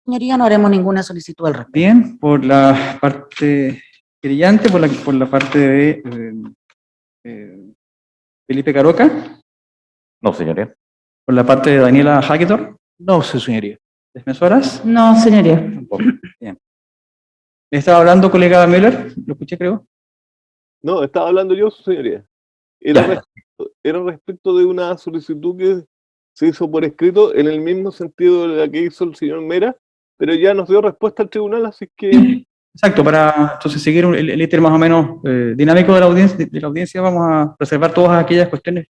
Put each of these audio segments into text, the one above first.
Señoría, no haremos ninguna solicitud al respecto. Bien, por la parte querellante, por la parte de Felipe Caroca, No, señoría. por la parte de Daniela Hagedorn, No, sí, señoría. defensoras. No, señoría. Tampoco. Bien. ¿Le estaba hablando, colega Müller? ¿Lo escuché, creo? No, estaba hablando yo, su señoría. Ya. Era respecto de una solicitud que se hizo por escrito en el mismo sentido de la que hizo el señor Mera, pero ya nos dio respuesta al tribunal, así que Exacto, para entonces seguir el ítem más o menos dinámico de la audiencia, vamos a reservar todas aquellas cuestiones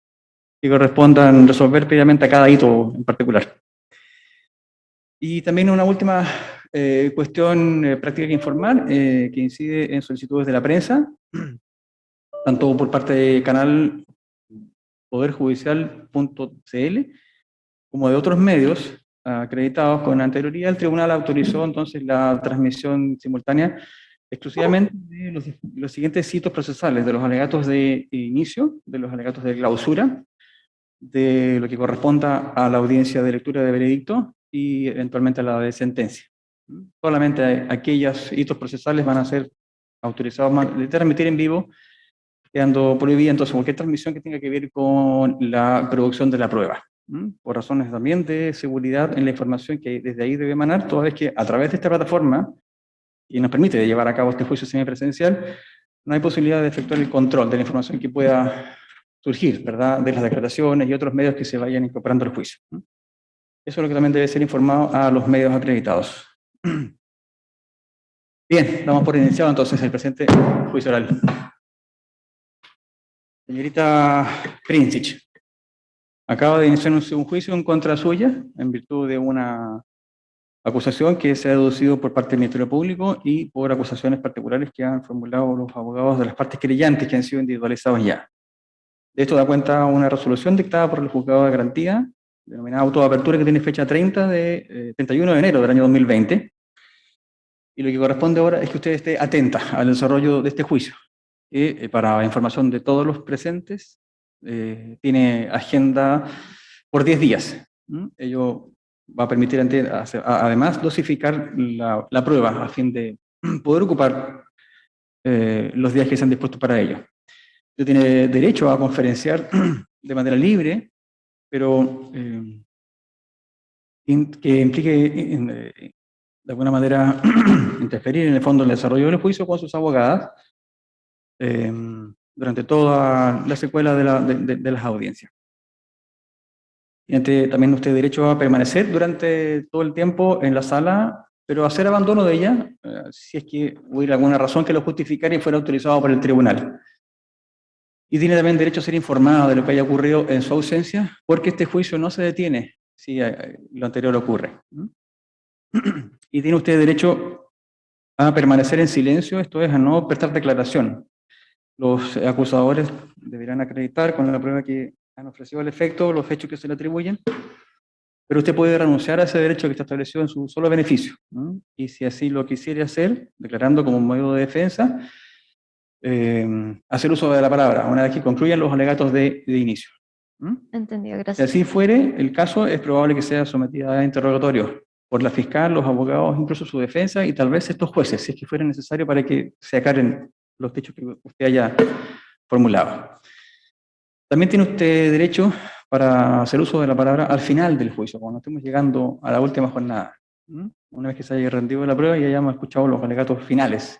que correspondan resolver previamente a cada hito en particular. Y también una última cuestión práctica que informar, que incide en solicitudes de la prensa, tanto por parte de canal poderjudicial.cl como de otros medios acreditados con anterioridad. El tribunal autorizó entonces la transmisión simultánea exclusivamente de los siguientes hitos procesales: de los alegatos de inicio, de los alegatos de clausura, de lo que corresponda a la audiencia de lectura de veredicto y eventualmente a la de sentencia. Solamente aquellos hitos procesales van a ser autorizados de transmitir en vivo, quedando prohibida entonces cualquier transmisión que tenga que ver con la producción de la prueba, por razones también de seguridad en la información que desde ahí debe emanar, toda vez que a través de esta plataforma, y nos permite llevar a cabo este juicio semipresencial, no hay posibilidad de efectuar el control de la información que pueda surgir, ¿verdad?, de las declaraciones y otros medios que se vayan incorporando al juicio. Eso es lo que también debe ser informado a los medios acreditados. Bien, damos por iniciado entonces el presente juicio oral. Señorita Princich, acaba de iniciar un juicio en contra suya en virtud de una acusación que se ha deducido por parte del Ministerio Público y por acusaciones particulares que han formulado los abogados de las partes querellantes que han sido individualizados ya. De esto da cuenta una resolución dictada por el Juzgado de Garantía, denominada auto de apertura, que tiene fecha 31 de enero del año 2020. Y lo que corresponde ahora es que usted esté atenta al desarrollo de este juicio, que para información de todos los presentes tiene agenda por 10 días. Ello va a permitir además dosificar la prueba a fin de poder ocupar los días que se han dispuesto para ello. Usted tiene derecho a conferenciar de manera libre, pero que implique de alguna manera interferir en el fondo en el desarrollo del juicio con sus abogadas durante toda la secuela de las audiencias. Tiene también usted derecho a permanecer durante todo el tiempo en la sala, pero hacer abandono de ella si es que hubiera alguna razón que lo justificara y fuera autorizado por el tribunal. Y tiene también derecho a ser informado de lo que haya ocurrido en su ausencia, porque este juicio no se detiene si lo anterior ocurre. Y tiene usted derecho a permanecer en silencio, esto es, a no prestar declaración. Los acusadores deberán acreditar con la prueba que han ofrecido al efecto los hechos que se le atribuyen, pero usted puede renunciar a ese derecho que está establecido en su solo beneficio, y si así lo quisiera hacer, declarando como medio de defensa, hacer uso de la palabra una vez que concluyan los alegatos de inicio. Entendido, Si gracias. así fuere el caso, es probable que sea sometida a interrogatorio por la fiscal, los abogados, incluso su defensa y tal vez estos jueces, si es que fuera necesario para que se aclaren los hechos que usted haya formulado. También tiene usted derecho para hacer uso de la palabra al final del juicio, cuando estemos llegando a la última jornada, una vez que se haya rendido la prueba y hayamos escuchado los alegatos finales.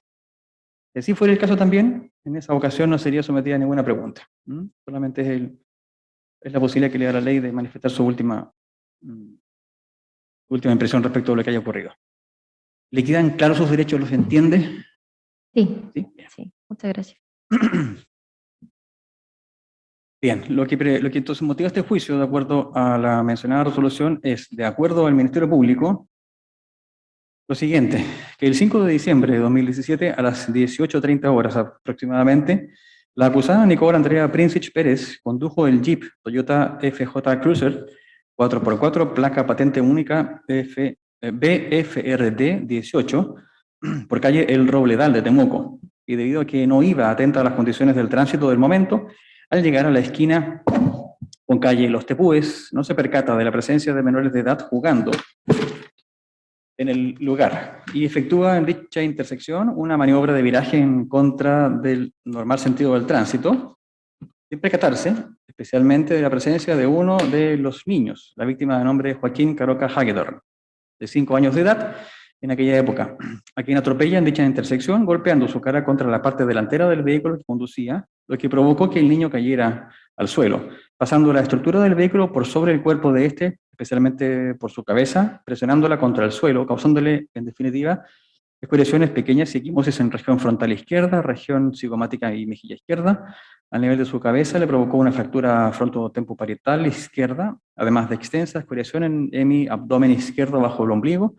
Si así fuera el caso también, en esa ocasión no sería sometida a ninguna pregunta. Solamente es la posibilidad que le da la ley de manifestar su última impresión respecto a lo que haya ocurrido. ¿Le quedan claros sus derechos? ¿Los entiende? Sí, ¿Sí? sí, muchas gracias. Bien, lo que entonces motiva este juicio, de acuerdo a la mencionada resolución, es, de acuerdo al Ministerio Público, lo siguiente: que el 5 de diciembre de 2017, a las 18:30 horas aproximadamente, la acusada Nicola Andrea Princich Pérez condujo el Jeep Toyota FJ Cruiser 4x4, placa patente única BFRD 18, por calle El Robledal de Temuco, y debido a que no iba atenta a las condiciones del tránsito del momento, al llegar a la esquina con calle Los Tepúes, no se percata de la presencia de menores de edad jugando en el lugar y efectúa en dicha intersección una maniobra de viraje en contra del normal sentido del tránsito, sin percatarse especialmente de la presencia de uno de los niños, la víctima de nombre Joaquín Caroca Hagedorn, de 5 años de edad en aquella época, a quien atropella en dicha intersección, golpeando su cara contra la parte delantera del vehículo que conducía, lo que provocó que el niño cayera al suelo, pasando la estructura del vehículo por sobre el cuerpo de este, especialmente por su cabeza, presionándola contra el suelo, causándole, en definitiva, escoriaciones pequeñas y equimosis en región frontal izquierda, región cigomática y mejilla izquierda. Al nivel de su cabeza le provocó una fractura frontotempoparietal izquierda, además de extensa escoriación en hemiabdomen izquierdo bajo el ombligo,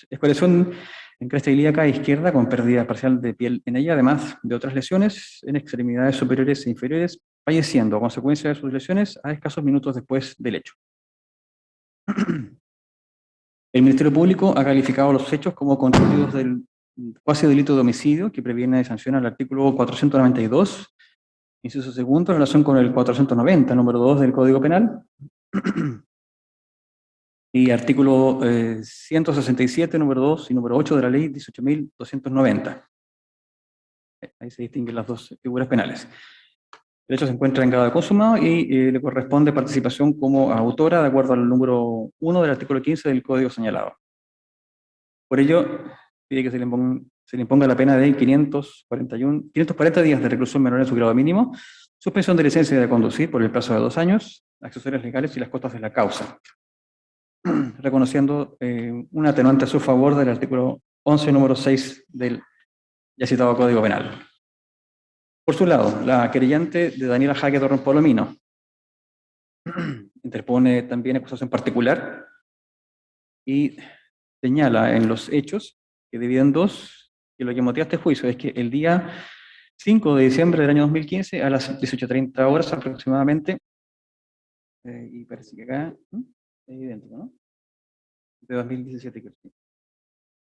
escoriación en cresta ilíaca izquierda con pérdida parcial de piel en ella, además de otras lesiones en extremidades superiores e inferiores, falleciendo a consecuencia de sus lesiones a escasos minutos después del hecho. El Ministerio Público ha calificado los hechos como constituidos del cuasi delito de homicidio que previene y sanciona el artículo 492, inciso segundo, en relación con el 490, número 2 del Código Penal, y artículo 167, número 2 y número 8 de la Ley 18.290. Ahí se distinguen las dos figuras penales. El hecho se encuentra en grado de consumado y le corresponde participación como autora de acuerdo al número 1 del artículo 15 del Código señalado. Por ello, pide que se le imponga la pena de 540 días de reclusión menor en su grado mínimo, suspensión de licencia de conducir por el plazo de 2 años, accesorios legales y las costas de la causa, reconociendo un atenuante a su favor del artículo 11, número 6 del ya citado Código Penal. Por su lado, la querellante de Daniela Hagedorn Polomino interpone también acusación particular y señala en los hechos que divide en dos, que lo que motiva este juicio es que el día 5 de diciembre del año 2015 a las 18:30 horas aproximadamente, y parece que acá es idéntico, ¿no? De 2017, creo.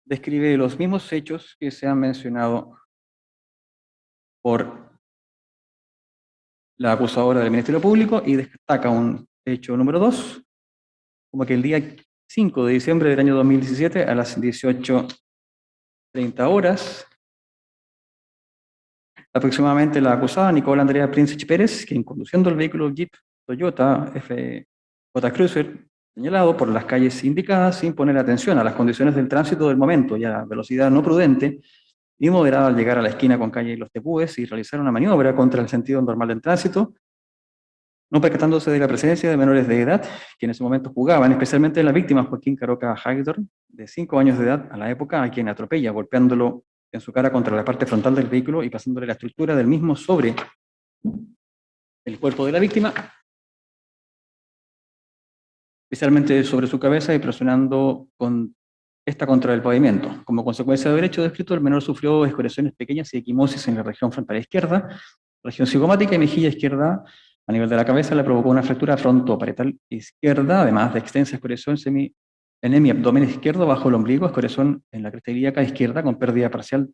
Describe los mismos hechos que se han mencionado por la acusadora del Ministerio Público y destaca un hecho número 2, como que el día 5 de diciembre del año 2017 a las 18:30 horas, aproximadamente la acusada Nicole Andrea Prinsich Pérez, quien conduciendo el vehículo Jeep Toyota FJ Cruiser señalado por las calles indicadas sin poner atención a las condiciones del tránsito del momento y a la velocidad no prudente y moderada al llegar a la esquina con calle Los Tepúes y realizar una maniobra contra el sentido normal del tránsito, no percatándose de la presencia de menores de edad que en ese momento jugaban, especialmente la víctima Joaquín Caroca Hagedorn, de 5 años de edad a la época, a quien atropella, golpeándolo en su cara contra la parte frontal del vehículo y pasándole la estructura del mismo sobre el cuerpo de la víctima, especialmente sobre su cabeza y presionando con esta contra el pavimento. Como consecuencia del hecho descrito, el menor sufrió escoriaciones pequeñas y equimosis en la región frontal izquierda, región cigomática y mejilla izquierda. A nivel de la cabeza le provocó una fractura frontoparietal izquierda, además de extensa escoriación en hemiabdomen izquierdo bajo el ombligo, escoriación en la cresta ilíaca izquierda con pérdida parcial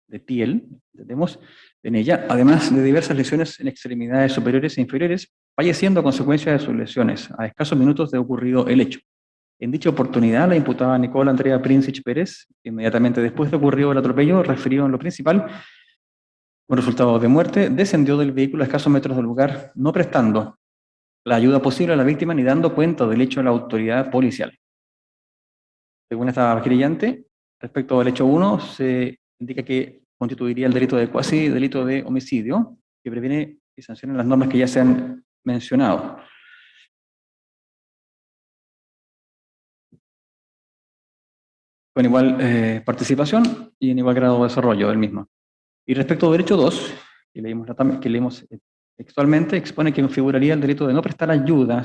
de piel, entendemos, en ella, además de diversas lesiones en extremidades superiores e inferiores, falleciendo a consecuencia de sus lesiones, a escasos minutos de ocurrido el hecho. En dicha oportunidad, la imputada Nicole Andrea Prinsich Pérez, inmediatamente después de ocurrido el atropello, referido en lo principal, con resultado de muerte, descendió del vehículo a escasos metros del lugar, no prestando la ayuda posible a la víctima ni dando cuenta del hecho a la autoridad policial. Según esta querellante, respecto al hecho 1, se indica que constituiría el delito de cuasi delito de homicidio, que previene y sanciona las normas que ya se han mencionado. Con igual participación y en igual grado de desarrollo del mismo. Y respecto al derecho 2, que leímos textualmente, expone que configuraría el delito de no prestar ayuda,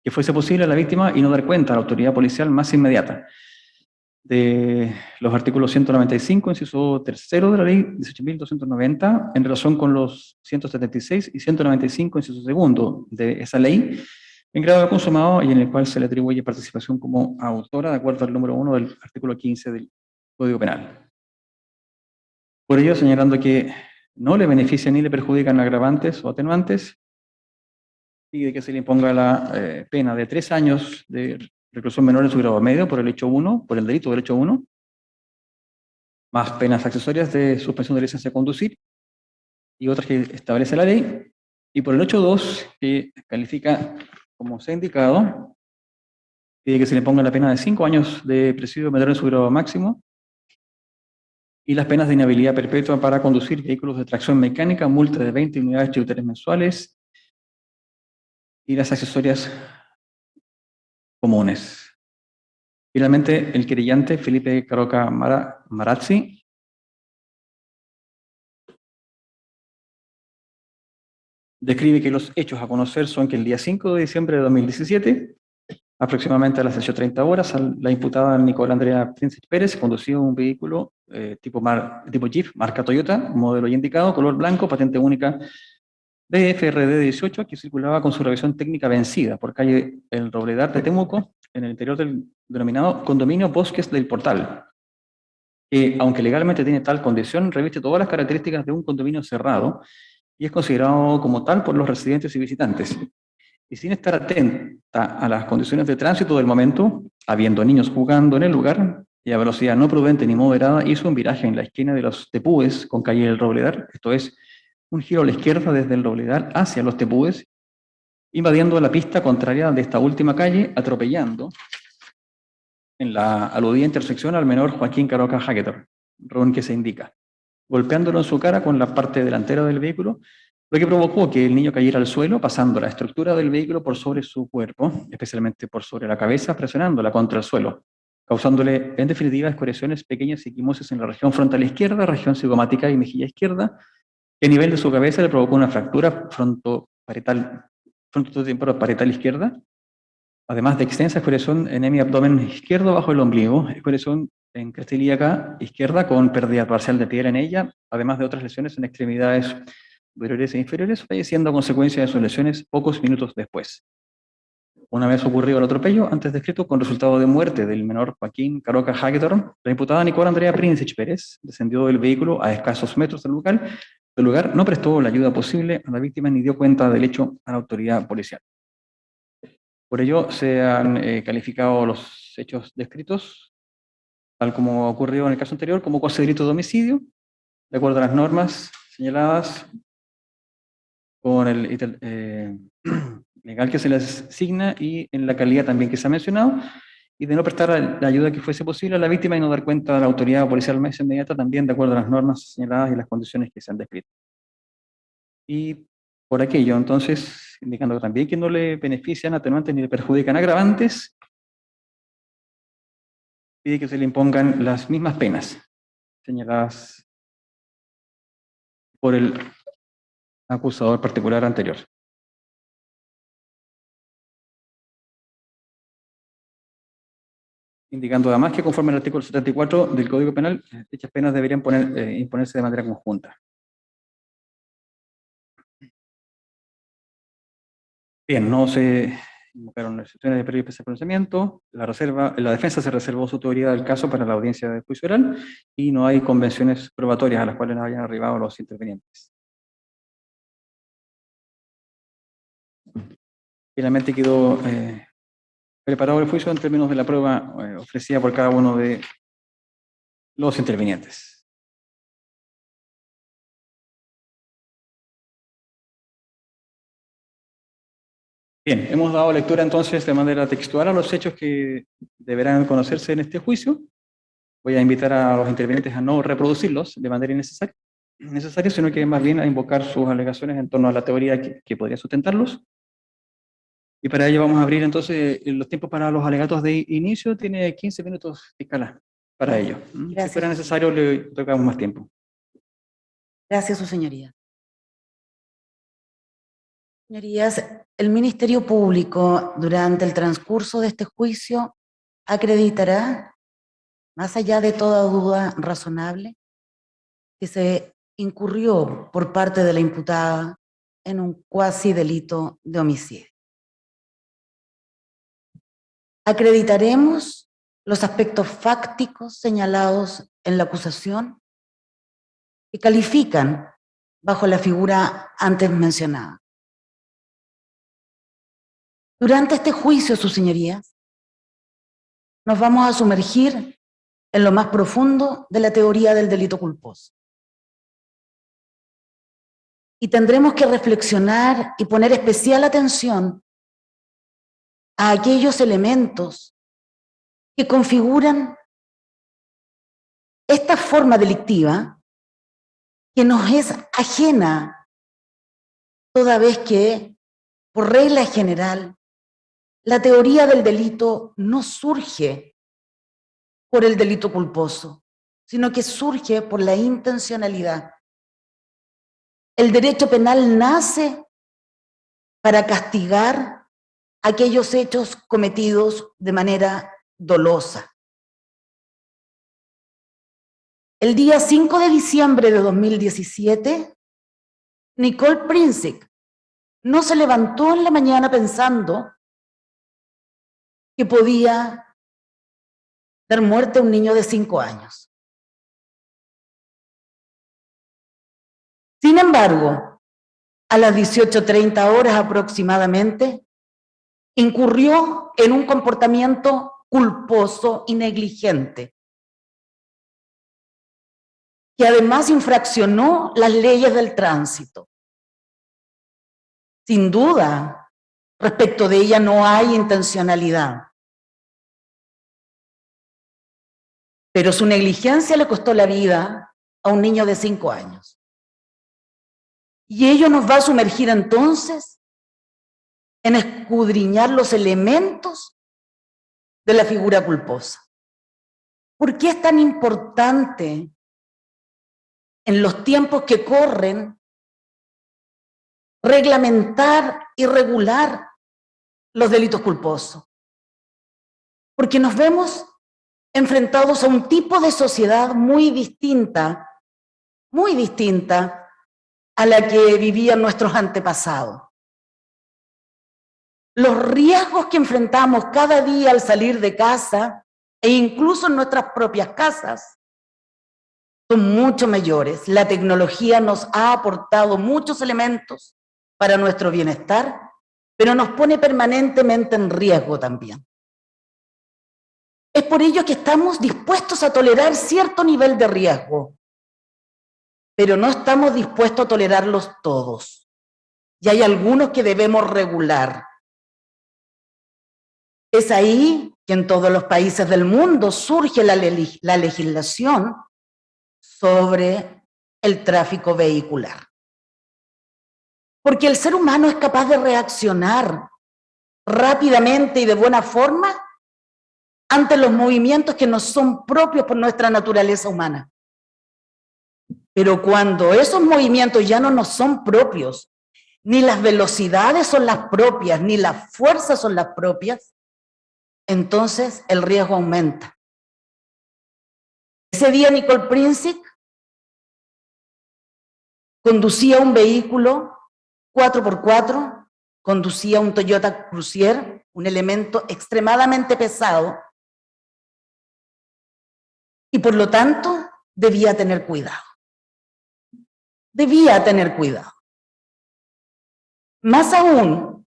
que fuese posible a la víctima y no dar cuenta a la autoridad policial más inmediata. De los artículos 195, inciso tercero de la ley 18.290, en relación con los 176 y 195, inciso segundo de esa ley, en grado de consumado y en el cual se le atribuye participación como autora de acuerdo al número 1 del artículo 15 del Código Penal. Por ello, señalando que no le benefician ni le perjudican agravantes o atenuantes, pide que se le imponga la pena de 3 años de reclusión menor en su grado medio por el hecho 1, por el delito del hecho 1, más penas accesorias de suspensión de licencia de conducir y otras que establece la ley, y por el hecho 2, que califica como se ha indicado, pide que se le ponga la pena de 5 años de presidio menor en su grado máximo, y las penas de inhabilidad perpetua para conducir vehículos de tracción mecánica, multa de 20 unidades tributarias mensuales, y las accesorias comunes. Finalmente, el querellante Felipe Caroca Marazzi describe que los hechos a conocer son que el día 5 de diciembre de 2017, aproximadamente a las 18:30 horas, la imputada Nicola Andrea Príncipe Pérez conducía un vehículo tipo Jeep, marca Toyota, modelo ya indicado, color blanco, patente única BFRD 18, que circulaba con su revisión técnica vencida por calle El Robledar de Temuco, en el interior del denominado condominio Bosques del Portal, que, aunque legalmente tiene tal condición, reviste todas las características de un condominio cerrado y es considerado como tal por los residentes y visitantes. Y sin estar atenta a las condiciones de tránsito del momento, habiendo niños jugando en el lugar y a velocidad no prudente ni moderada, hizo un viraje en la esquina de los Tepúes con calle El Robledar, esto es, un giro a la izquierda desde el Robledar hacia los Tepúes, invadiendo la pista contraria de esta última calle, atropellando en la aludida intersección al menor Joaquín Caroca Hagedorn, ron que se indica, golpeándolo en su cara con la parte delantera del vehículo, lo que provocó que el niño cayera al suelo, pasando la estructura del vehículo por sobre su cuerpo, especialmente por sobre la cabeza, presionándola contra el suelo, causándole, en definitiva, escoriaciones pequeñas y equimosis en la región frontal izquierda, región cigomática y mejilla izquierda, que a nivel de su cabeza le provocó una fractura frontotemporal izquierda, además de extensa escoriación en hemiabdomen izquierdo bajo el ombligo, escoriación en cresta ilíaca izquierda con pérdida parcial de piel en ella, además de otras lesiones en extremidades superiores e inferiores, falleciendo a consecuencia de sus lesiones pocos minutos después. Una vez ocurrido el atropello, antes descrito, con resultado de muerte del menor Joaquín Caroca Hagedorn, la imputada Nicola Andrea Príncipe Pérez descendió del vehículo a escasos metros del lugar, no prestó la ayuda posible a la víctima ni dio cuenta del hecho a la autoridad policial. Por ello, se han calificado los hechos descritos, tal como ocurrió en el caso anterior, como delito de homicidio, de acuerdo a las normas señaladas con el legal que se les asigna y en la calidad también que se ha mencionado, y de no prestar la ayuda que fuese posible a la víctima y no dar cuenta a la autoridad policial más inmediata, también de acuerdo a las normas señaladas y las condiciones que se han descrito. Y por aquello, entonces, indicando también que no le benefician atenuantes ni le perjudican agravantes, pide que se le impongan las mismas penas señaladas por el acusador particular anterior. Indicando además que conforme al artículo 74 del Código Penal, dichas penas deberían imponerse de manera conjunta. Bien, no se invocaron excepciones de previo y especial pronunciamiento, la defensa se reservó su teoría del caso para la audiencia de juicio oral y no hay convenciones probatorias a las cuales no hayan arribado los intervinientes. Finalmente quedó preparado el juicio en términos de la prueba ofrecida por cada uno de los intervinientes. Bien, hemos dado lectura entonces de manera textual a los hechos que deberán conocerse en este juicio. Voy a invitar a los intervinientes a no reproducirlos de manera innecesaria, sino que más bien a invocar sus alegaciones en torno a la teoría que podría sustentarlos. Y para ello vamos a abrir entonces los tiempos para los alegatos de inicio. Tiene 15 minutos fiscal para ello. Gracias. Si fuera necesario, le tocamos más tiempo. Gracias, su señoría. Señorías, el Ministerio Público durante el transcurso de este juicio acreditará, más allá de toda duda razonable, que se incurrió por parte de la imputada en un cuasi delito de homicidio. Acreditaremos los aspectos fácticos señalados en la acusación que califican bajo la figura antes mencionada. Durante este juicio, sus señorías, nos vamos a sumergir en lo más profundo de la teoría del delito culposo. Y tendremos que reflexionar y poner especial atención a aquellos elementos que configuran esta forma delictiva que nos es ajena, toda vez que, por regla general, la teoría del delito no surge por el delito culposo, sino que surge por la intencionalidad. El derecho penal nace para castigar aquellos hechos cometidos de manera dolosa. El día 5 de diciembre de 2017, Nicole Princic no se levantó en la mañana pensando que podía dar muerte a un niño de 5 años. Sin embargo, a las 18:30 horas aproximadamente, incurrió en un comportamiento culposo y negligente, que además infraccionó las leyes del tránsito. Sin duda, respecto de ella no hay intencionalidad. Pero su negligencia le costó la vida a un niño de 5 años. Y ello nos va a sumergir entonces en escudriñar los elementos de la figura culposa. ¿Por qué es tan importante en los tiempos que corren reglamentar y regular los delitos culposos? Porque nos vemos enfrentados a un tipo de sociedad muy distinta a la que vivían nuestros antepasados. Los riesgos que enfrentamos cada día al salir de casa e incluso en nuestras propias casas son mucho mayores. La tecnología nos ha aportado muchos elementos para nuestro bienestar, pero nos pone permanentemente en riesgo también. Es por ello que estamos dispuestos a tolerar cierto nivel de riesgo, pero no estamos dispuestos a tolerarlos todos. Y hay algunos que debemos regular. Es ahí que en todos los países del mundo surge la legislación sobre el tráfico vehicular. Porque el ser humano es capaz de reaccionar rápidamente y de buena forma ante los movimientos que nos son propios por nuestra naturaleza humana. Pero cuando esos movimientos ya no nos son propios, ni las velocidades son las propias, ni las fuerzas son las propias, entonces el riesgo aumenta. Ese día Nicole Princic conducía un vehículo 4x4, conducía un Toyota Cruiser, un elemento extremadamente pesado, y por lo tanto debía tener cuidado. Debía tener cuidado. Más aún,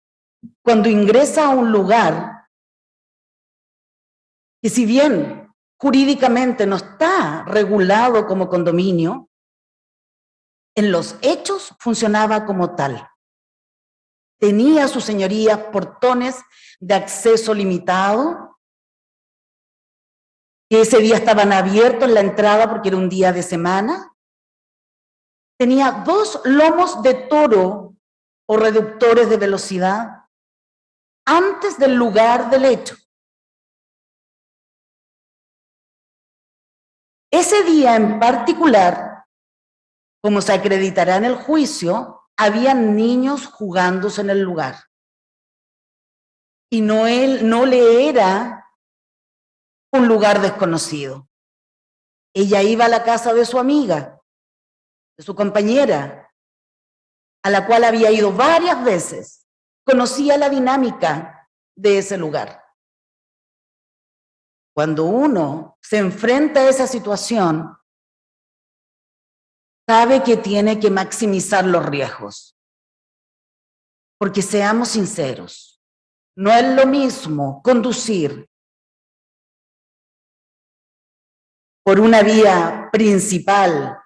cuando ingresa a un lugar que, si bien jurídicamente no está regulado como condominio, en los hechos funcionaba como tal. Tenía, su señoría, portones de acceso limitado, que ese día estaban abiertos en la entrada porque era un día de semana. Tenía 2 lomos de toro o reductores de velocidad antes del lugar del hecho. Ese día en particular, como se acreditará en el juicio, habían niños jugándose en el lugar. Y no le era un lugar desconocido. Ella iba a la casa de su amiga, de su compañera, a la cual había ido varias veces. Conocía la dinámica de ese lugar. Cuando uno se enfrenta a esa situación, sabe que tiene que maximizar los riesgos. Porque seamos sinceros, no es lo mismo conducir por una vía principal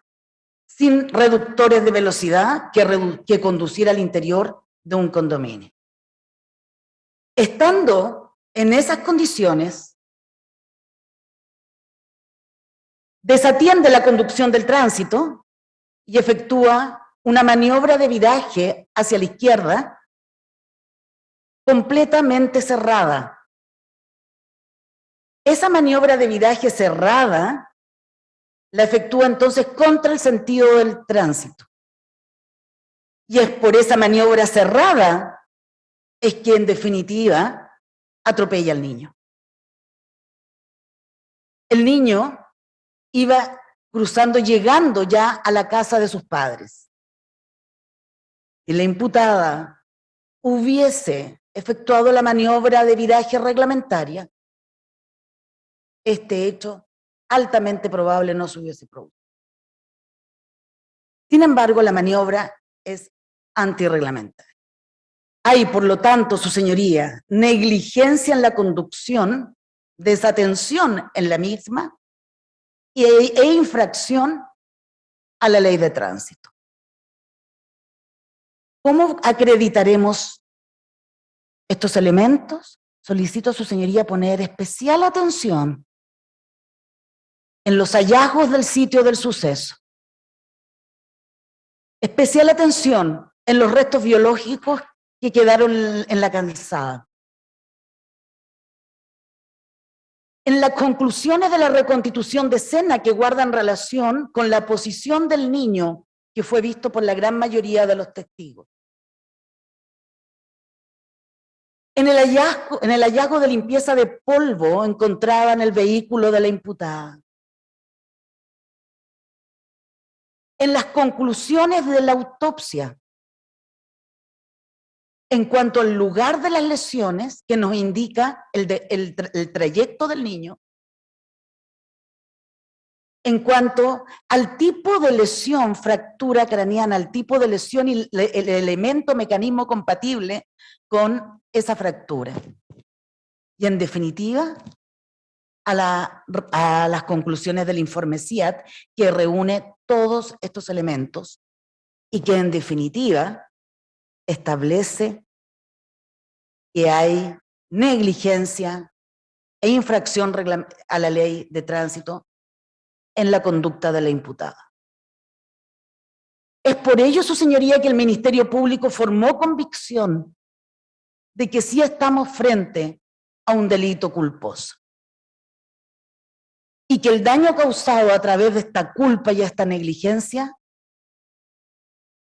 sin reductores de velocidad que conducir al interior de un condominio. Estando en esas condiciones, desatiende la conducción del tránsito y efectúa una maniobra de viraje hacia la izquierda completamente cerrada. Esa maniobra de viraje cerrada la efectúa entonces contra el sentido del tránsito. Y es por esa maniobra cerrada es que en definitiva atropella al niño. El niño iba cruzando, llegando ya a la casa de sus padres. Si la imputada hubiese efectuado la maniobra de viraje reglamentaria, este hecho altamente probable no se hubiese producido. Sin embargo, la maniobra es antirreglamentaria. Hay, por lo tanto, su señoría, negligencia en la conducción, desatención en la misma e infracción a la ley de tránsito. ¿Cómo acreditaremos estos elementos? Solicito a su señoría poner especial atención en los hallazgos del sitio del suceso. Especial atención en los restos biológicos que quedaron en la calzada. En las conclusiones de la reconstitución de escena que guardan relación con la posición del niño que fue visto por la gran mayoría de los testigos. En el hallazgo de limpieza de polvo encontrada en el vehículo de la imputada. En las conclusiones de la autopsia, en cuanto al lugar de las lesiones, que nos indica el trayecto del niño, en cuanto al tipo de lesión, fractura craneana, al tipo de lesión y el elemento mecanismo compatible con esa fractura. Y en definitiva, a las conclusiones del informe CIAT, que reúne todos estos elementos y que en definitiva establece que hay negligencia e infracción a la ley de tránsito en la conducta de la imputada. Es por ello, su señoría, que el Ministerio Público formó convicción de que sí estamos frente a un delito culposo. Y que el daño causado a través de esta culpa y esta negligencia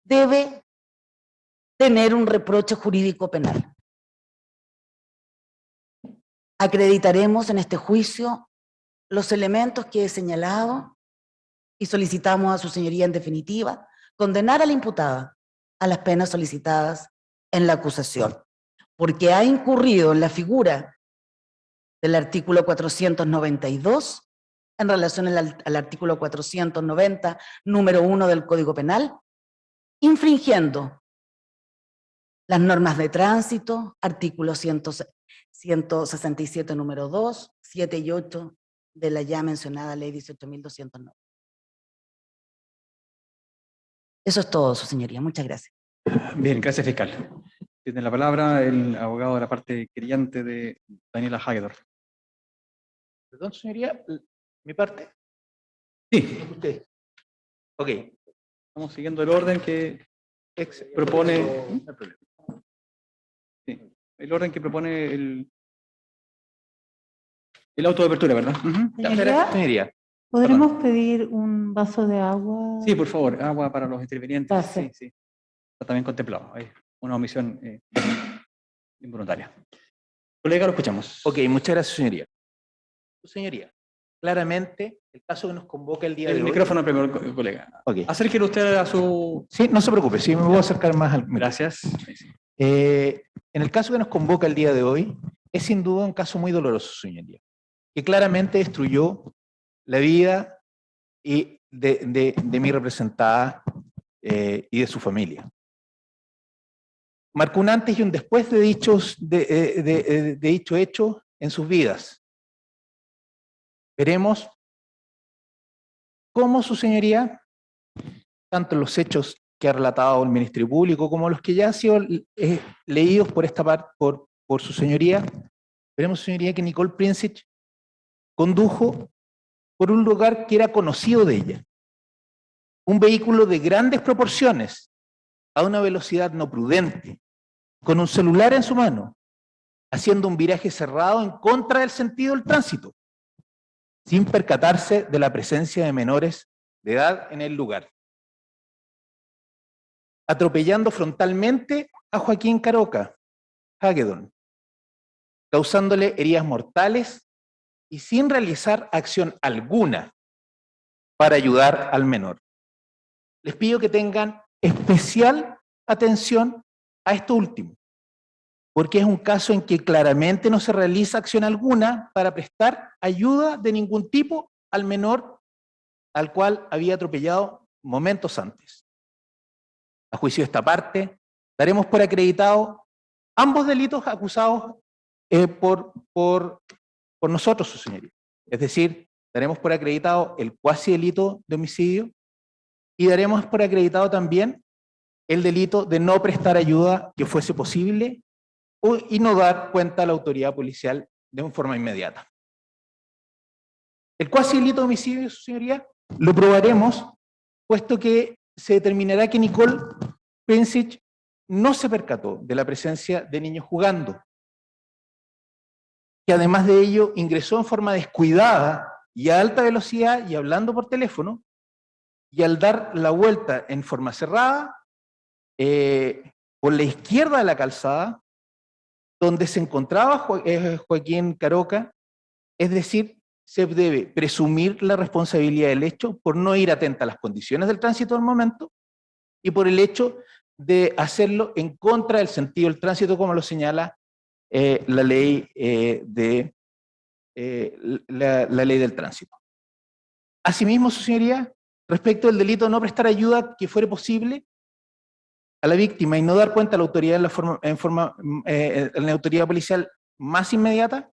debe tener un reproche jurídico penal. Acreditaremos en este juicio los elementos que he señalado y solicitamos a su señoría en definitiva condenar a la imputada a las penas solicitadas en la acusación, porque ha incurrido en la figura del artículo 492 en relación al artículo 490, número 1 del Código Penal, infringiendo las normas de tránsito, artículo 167, número 2, 7 y 8 de la ya mencionada ley 18.209. Eso es todo, su señoría. Muchas gracias. Bien, gracias, fiscal. Tiene la palabra el abogado de la parte querellante de Daniela Hagedorn. Perdón, señoría, ¿mi parte? Sí. ¿Usted? Ok. Estamos siguiendo el orden que propone. Sí, el orden que propone el auto de apertura, ¿verdad? Señoría, ¿podremos pedir un vaso de agua? Sí, por favor, agua para los intervinientes. Gracias. Sí, sí. Está también contemplado. Hay una omisión involuntaria. Colega, lo escuchamos. Ok, muchas gracias, señoría. Señoría, claramente el caso que nos convoca el día de El hoy... micrófono primero, colega. Ok. Acérquelo usted a su... Sí, no se preocupe, sí, me voy a acercar más al micrófono. Gracias. Sí, sí. En el caso que nos convoca el día de hoy, es sin duda un caso muy doloroso, señoría, que claramente destruyó la vida y de mi representada y de su familia. Marcó un antes y un después de dicho hecho en sus vidas. Veremos cómo su señoría, tanto los hechos que ha relatado el Ministerio Público como los que ya han sido leídos por esta parte, por su señoría, veremos, su señoría, que Nicole Princich condujo por un lugar que era conocido de ella. Un vehículo de grandes proporciones, a una velocidad no prudente, con un celular en su mano, haciendo un viraje cerrado en contra del sentido del tránsito, sin percatarse de la presencia de menores de edad en el lugar, atropellando frontalmente a Joaquín Caroca Hagedorn, causándole heridas mortales y sin realizar acción alguna para ayudar al menor. Les pido que tengan especial atención a esto último, porque es un caso en que claramente no se realiza acción alguna para prestar ayuda de ningún tipo al menor al cual había atropellado momentos antes. A juicio de esta parte, daremos por acreditado ambos delitos acusados por nosotros, su señoría. Es decir, daremos por acreditado el cuasi delito de homicidio y daremos por acreditado también el delito de no prestar ayuda que fuese posible y no dar cuenta a la autoridad policial de forma inmediata. El cuasi delito de homicidio, su señoría, lo probaremos, puesto que se determinará que Nicole Princich no se percató de la presencia de niños jugando, que además de ello ingresó en forma descuidada y a alta velocidad y hablando por teléfono, y al dar la vuelta en forma cerrada, por la izquierda de la calzada, donde se encontraba Joaquín Caroca, es decir, se debe presumir la responsabilidad del hecho por no ir atenta a las condiciones del tránsito del momento y por el hecho de hacerlo en contra del sentido del tránsito, como lo señala la ley la ley del tránsito. Asimismo, su señoría, respecto del delito de no prestar ayuda que fuere posible a la víctima y no dar cuenta a la autoridad en la autoridad policial más inmediata,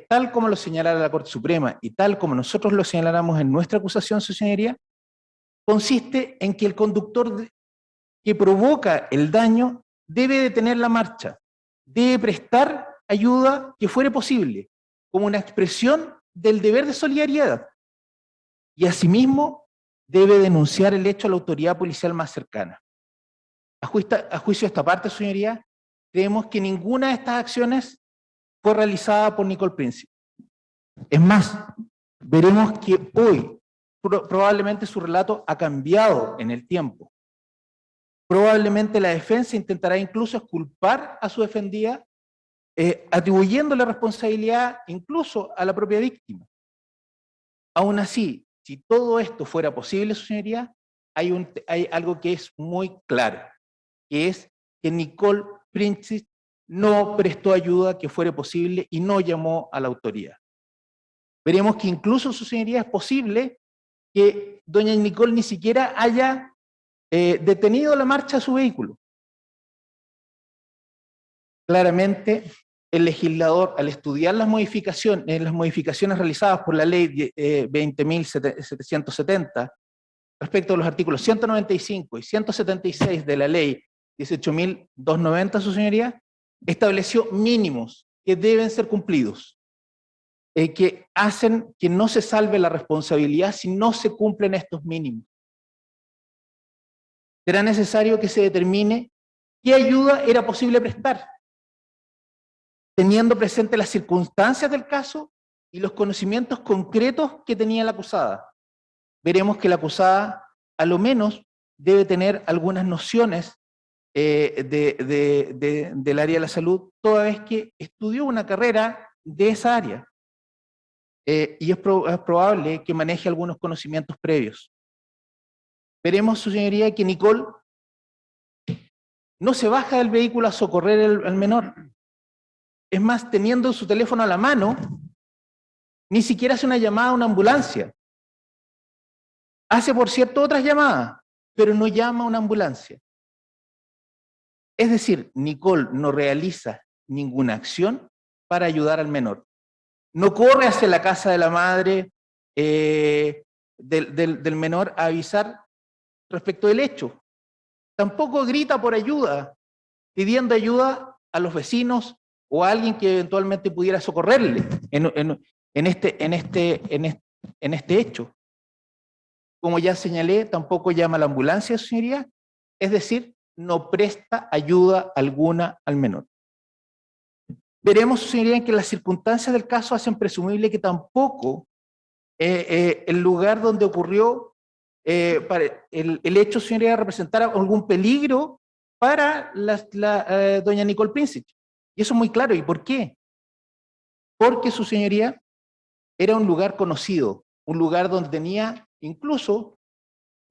tal como lo señalara la Corte Suprema y tal como nosotros lo señaláramos en nuestra acusación, su señoría, consiste en que el conductor que provoca el daño debe detener la marcha, debe prestar ayuda que fuere posible, como una expresión del deber de solidaridad, y asimismo debe denunciar el hecho a la autoridad policial más cercana. A juicio de esta parte, señoría, creemos que ninguna de estas acciones fue realizada por Nicole Princich. Es más, veremos que hoy probablemente su relato ha cambiado en el tiempo. Probablemente la defensa intentará incluso exculpar a su defendida, atribuyéndole responsabilidad incluso a la propia víctima. Aún así, si todo esto fuera posible, su señoría, hay algo que es muy claro, que es que Nicole Princich no prestó ayuda que fuera posible y no llamó a la autoridad. Veremos que incluso, su señoría, es posible que doña Nicole ni siquiera haya detenido la marcha de su vehículo. Claramente, el legislador, al estudiar las modificaciones realizadas por la ley 20.770, respecto a los artículos 195 y 176 de la ley 18.290, su señoría, estableció mínimos que deben ser cumplidos, que hacen que no se salve la responsabilidad si no se cumplen estos mínimos. Será necesario que se determine qué ayuda era posible prestar, teniendo presente las circunstancias del caso y los conocimientos concretos que tenía la acusada. Veremos que la acusada, a lo menos, debe tener algunas nociones del área de la salud, toda vez que estudió una carrera de esa área. Y es probable que maneje algunos conocimientos previos. Veremos, su señoría, que Nicole no se baja del vehículo a socorrer al menor. Es más, teniendo su teléfono a la mano, ni siquiera hace una llamada a una ambulancia. Hace, por cierto, otras llamadas, pero no llama a una ambulancia. Es decir, Nicole no realiza ninguna acción para ayudar al menor. No corre hacia la casa de la madre del menor a avisar respecto del hecho. Tampoco grita por ayuda, pidiendo ayuda a los vecinos o a alguien que eventualmente pudiera socorrerle en este hecho. Como ya señalé, tampoco llama a la ambulancia, señoría, es decir, no presta ayuda alguna al menor. Veremos, señoría, que las circunstancias del caso hacen presumible que tampoco el lugar donde ocurrió el hecho, señoría, representara algún peligro para doña Nicole Princich. Y eso es muy claro. ¿Y por qué? Porque su señoría era un lugar conocido, un lugar donde tenía incluso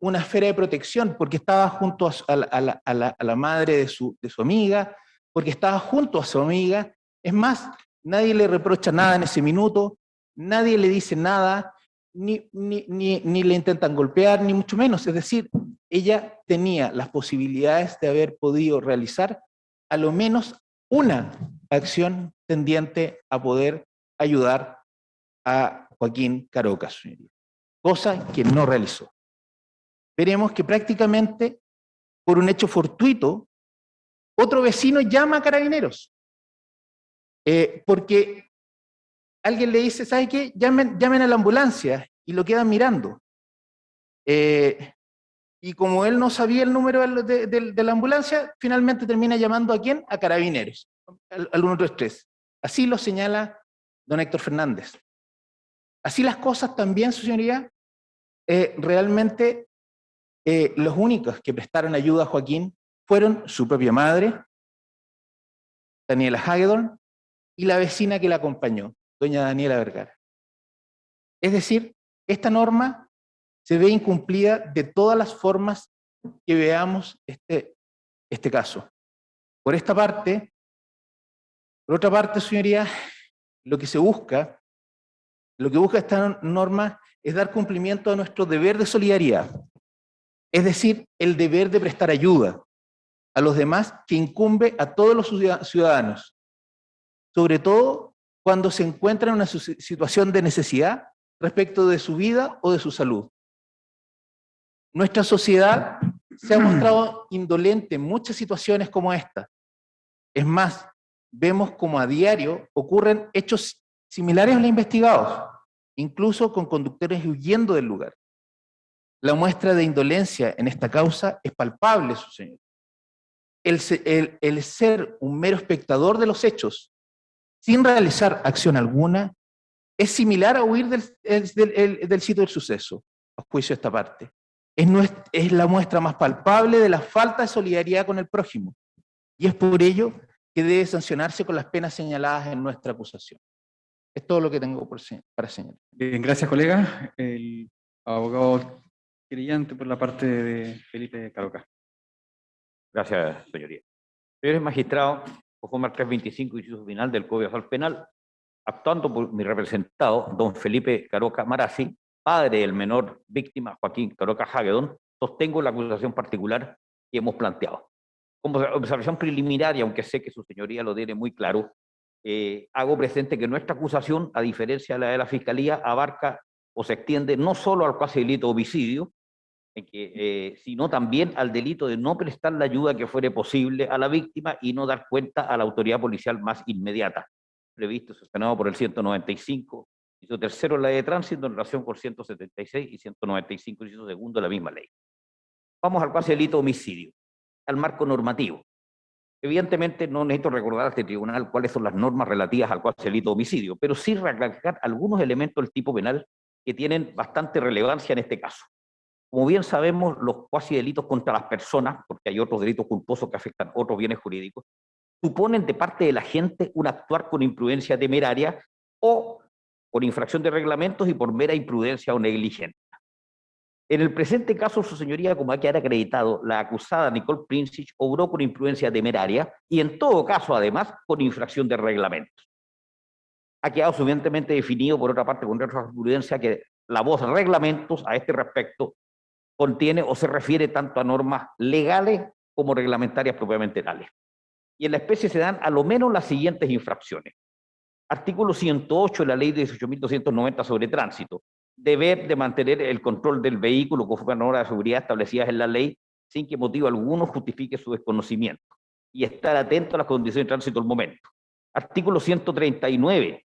una esfera de protección, porque estaba junto a la madre de su amiga, porque estaba junto a su amiga. Es más, nadie le reprocha nada en ese minuto, nadie le dice nada, ni le intentan golpear, ni mucho menos. Es decir, ella tenía las posibilidades de haber podido realizar a lo menos una acción tendiente a poder ayudar a Joaquín Caroca, señoría, cosa que no realizó. Veremos que prácticamente por un hecho fortuito, otro vecino llama a Carabineros, porque alguien le dice, ¿sabe qué? Llamen a la ambulancia, y lo quedan mirando. Y como él no sabía el número de la ambulancia, finalmente termina llamando ¿a quién? A Carabineros, al 133. Así lo señala don Héctor Fernández. Así las cosas también, su señoría, realmente los únicos que prestaron ayuda a Joaquín fueron su propia madre, Daniela Hagedorn, y la vecina que la acompañó, doña Daniela Vergara. Es decir, esta norma se ve incumplida de todas las formas que veamos este caso. Por otra parte, señoría, lo que busca esta norma es dar cumplimiento a nuestro deber de solidaridad, es decir, el deber de prestar ayuda a los demás que incumbe a todos los ciudadanos, sobre todo cuando se encuentran en una situación de necesidad respecto de su vida o de su salud. Nuestra sociedad se ha mostrado indolente en muchas situaciones como esta. Es más, vemos como a diario ocurren hechos similares a los investigados, incluso con conductores huyendo del lugar. La muestra de indolencia en esta causa es palpable, su señor. El ser un mero espectador de los hechos, sin realizar acción alguna, es similar a huir del sitio del suceso, a juicio de esta parte. Es la muestra más palpable de la falta de solidaridad con el prójimo, y es por ello que debe sancionarse con las penas señaladas en nuestra acusación. Es todo lo que tengo para señalar. Bien, gracias, colega. El abogado querellante por la parte de Felipe Caroca. Gracias, señoría. Señores magistrados, conforme al 325, inciso final del Código Procesal Penal, actuando por mi representado, don Felipe Caroca Marazzi, padre del menor víctima Joaquín Caroca Hagedorn, sostengo la acusación particular que hemos planteado. Como observación preliminar, y aunque sé que su señoría lo tiene muy claro, hago presente que nuestra acusación, a diferencia de la de la Fiscalía, abarca o se extiende no solo al cuasi delito de homicidio, sino también al delito de no prestar la ayuda que fuere posible a la víctima y no dar cuenta a la autoridad policial más inmediata, previsto y sancionado por el 195, inciso tercero de la ley de tránsito en relación con 176 y 195, inciso segundo de la misma ley. Vamos al cuasi delito de homicidio, al marco normativo. Evidentemente no necesito recordar a este tribunal cuáles son las normas relativas al cuasi delito de homicidio, pero sí recalcar algunos elementos del tipo penal que tienen bastante relevancia en este caso. Como bien sabemos, los cuasi delitos contra las personas, porque hay otros delitos culposos que afectan otros bienes jurídicos, suponen de parte de la gente un actuar con imprudencia temeraria o por infracción de reglamentos y por mera imprudencia o negligencia. En el presente caso, su señoría, como ha quedado acreditado, la acusada Nicole Princich obró con imprudencia temeraria y en todo caso, además, con infracción de reglamentos. Ha quedado suficientemente definido, por otra parte, con jurisprudencia, que la voz reglamentos a este respecto contiene o se refiere tanto a normas legales como reglamentarias propiamente tales. Y en la especie se dan a lo menos las siguientes infracciones. Artículo 108 de la ley de 18.290 sobre tránsito. deber de mantener el control del vehículo conforme a las normas de seguridad establecidas en la ley, sin que motivo alguno justifique su desconocimiento, y estar atento a las condiciones de tránsito del momento. Artículo 139.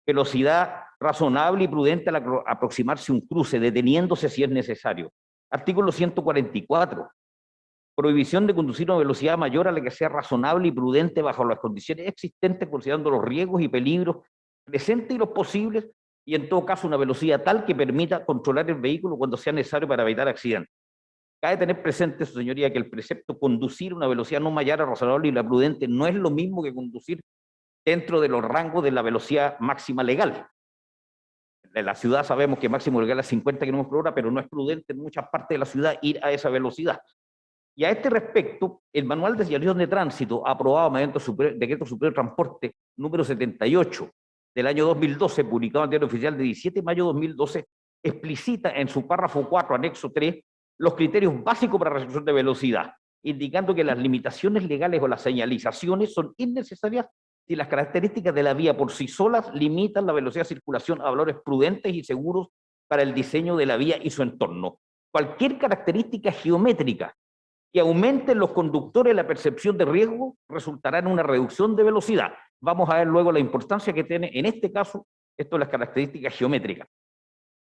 Velocidad razonable y prudente al aproximarse a un cruce, deteniéndose si es necesario. Artículo 144. Prohibición de conducir a una velocidad mayor a la que sea razonable y prudente bajo las condiciones existentes, considerando los riesgos y peligros presentes y los posibles, y en todo caso una velocidad tal que permita controlar el vehículo cuando sea necesario para evitar accidentes. Cabe tener presente, su señoría, que el precepto conducir a una velocidad no mayor a razonable y la prudente no es lo mismo que conducir dentro de los rangos de la velocidad máxima legal. En la ciudad sabemos que máximo legal es 50 km/h, pero no es prudente en muchas partes de la ciudad ir a esa velocidad. Y a este respecto, el Manual de Señalización de Tránsito, aprobado mediante Decreto Superior de Transporte número 78 del año 2012, publicado en el Diario Oficial de 17 de mayo de 2012, explicita en su párrafo 4, anexo 3, los criterios básicos para la restricción de velocidad, indicando que las limitaciones legales o las señalizaciones son innecesarias si las características de la vía por sí solas limitan la velocidad de circulación a valores prudentes y seguros para el diseño de la vía y su entorno. Cualquier característica geométrica que aumente en los conductores la percepción de riesgo resultará en una reducción de velocidad. Vamos a ver luego la importancia que tiene, en este caso, esto de las características geométricas.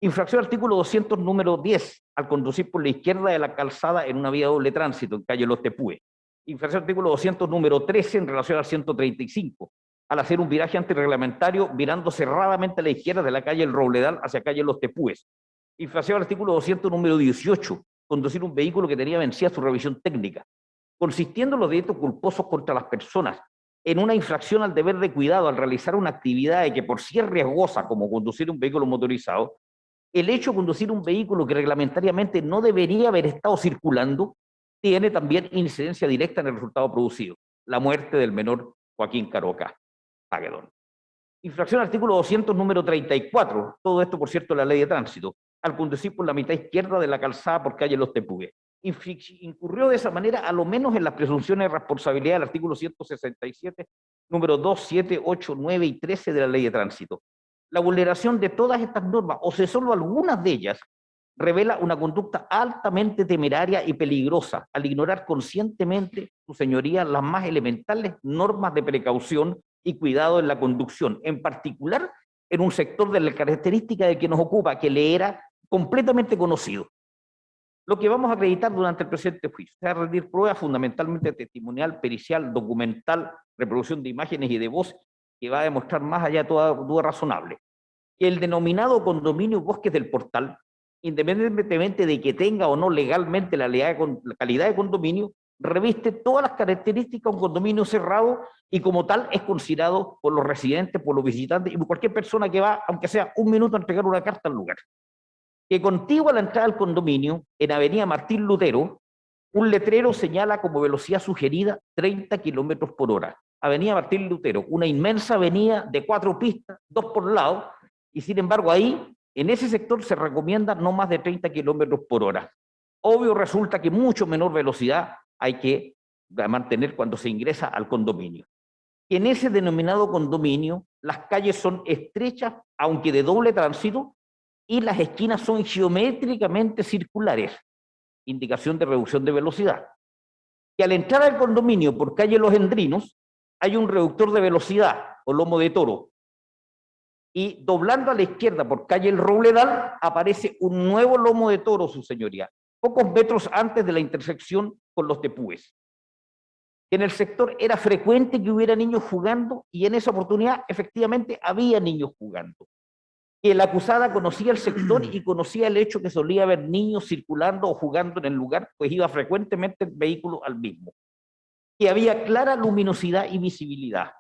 Infracción artículo 200, número 10, al conducir por la izquierda de la calzada en una vía doble tránsito en calle Los Tepúes. Infracción artículo 200, número 13, en relación al 135, al hacer un viraje antirreglamentario virando cerradamente a la izquierda de la calle El Robledal hacia calle Los Tepúes. Infracción artículo 200, número 18, conducir un vehículo que tenía vencida su revisión técnica, consistiendo en los delitos culposos contra las personas en una infracción al deber de cuidado al realizar una actividad que por sí es riesgosa, como conducir un vehículo motorizado. El hecho de conducir un vehículo que reglamentariamente no debería haber estado circulando tiene también incidencia directa en el resultado producido, la muerte del menor Joaquín Caroca Hagedorn. Infracción artículo 200, número 34, todo esto, por cierto, la ley de tránsito, al conducir por la mitad izquierda de la calzada por calle Los Tepúes. Incurrió de esa manera, a lo menos en las presunciones de responsabilidad del artículo 167, número 2, 7, 8, 9 y 13 de la ley de tránsito. La vulneración de todas estas normas, o de solo algunas de ellas, revela una conducta altamente temeraria y peligrosa, al ignorar conscientemente, su señoría, las más elementales normas de precaución y cuidado en la conducción, en particular en un sector de la característica de que nos ocupa, que le era completamente conocido. Lo que vamos a acreditar durante el presente juicio es rendir pruebas fundamentalmente testimonial, pericial, documental, reproducción de imágenes y de voz, que va a demostrar más allá de toda duda razonable que el denominado condominio Bosques del Portal, independientemente de que tenga o no legalmente la calidad de condominio, reviste todas las características de un condominio cerrado y como tal es considerado por los residentes, por los visitantes y por cualquier persona que va, aunque sea un minuto, a entregar una carta al lugar. Que contigua a la entrada al condominio, en Avenida Martín Lutero, un letrero señala como velocidad sugerida 30 km/h. Avenida Martín Lutero, una inmensa avenida de 4 pistas, 2 por lado, y sin embargo ahí, en ese sector se recomienda no más de 30 km/h. Obvio resulta que mucho menor velocidad hay que mantener cuando se ingresa al condominio. En ese denominado condominio, las calles son estrechas, aunque de doble tránsito, y las esquinas son geométricamente circulares, indicación de reducción de velocidad. Y al entrar al condominio por calle Los Endrinos, hay un reductor de velocidad o lomo de toro. Y doblando a la izquierda por calle El Robledal, aparece un nuevo lomo de toro, su señoría, pocos metros antes de la intersección con Los Tepúes. En el sector era frecuente que hubiera niños jugando y en esa oportunidad efectivamente había niños jugando. Que la acusada conocía el sector y conocía el hecho que solía haber niños circulando o jugando en el lugar, pues iba frecuentemente el vehículo al mismo. Que había clara luminosidad y visibilidad.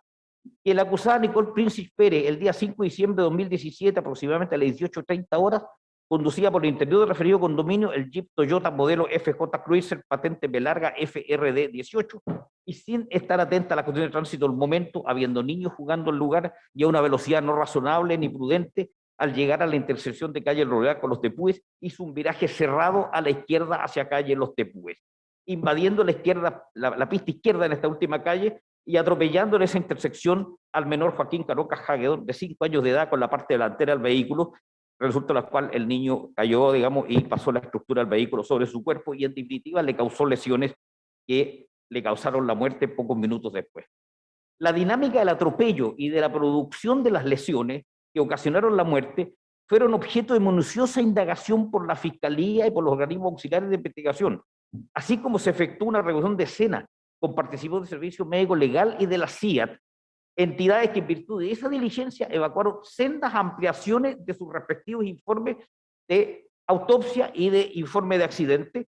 Que la acusada Nicole Príncipe Pérez, el día 5 de diciembre de 2017, aproximadamente a las 18:30 horas, conducía por el interior del referido condominio el Jeep Toyota modelo FJ Cruiser patente B larga FRD 18 y sin estar atenta a la condición de tránsito del momento, habiendo niños jugando en el lugar y a una velocidad no razonable ni prudente, al llegar a la intersección de calle El Robledal con Los Tepúes, hizo un viraje cerrado a la izquierda hacia calle Los Tepúes, invadiendo la izquierda, la pista izquierda en esta última calle y atropellando en esa intersección al menor Joaquín Caroca Hagedorn, de 5 años de edad, con la parte delantera del vehículo, resultado de la cual el niño cayó, digamos, y pasó la estructura del vehículo sobre su cuerpo y en definitiva le causó lesiones que le causaron la muerte pocos minutos después. La dinámica del atropello y de la producción de las lesiones que ocasionaron la muerte fueron objeto de minuciosa indagación por la Fiscalía y por los organismos auxiliares de investigación, así como se efectuó una revisión de escena con participación del Servicio Médico Legal y de la CIAT, entidades que en virtud de esa diligencia evacuaron sendas ampliaciones de sus respectivos informes de autopsia y de informe de accidente,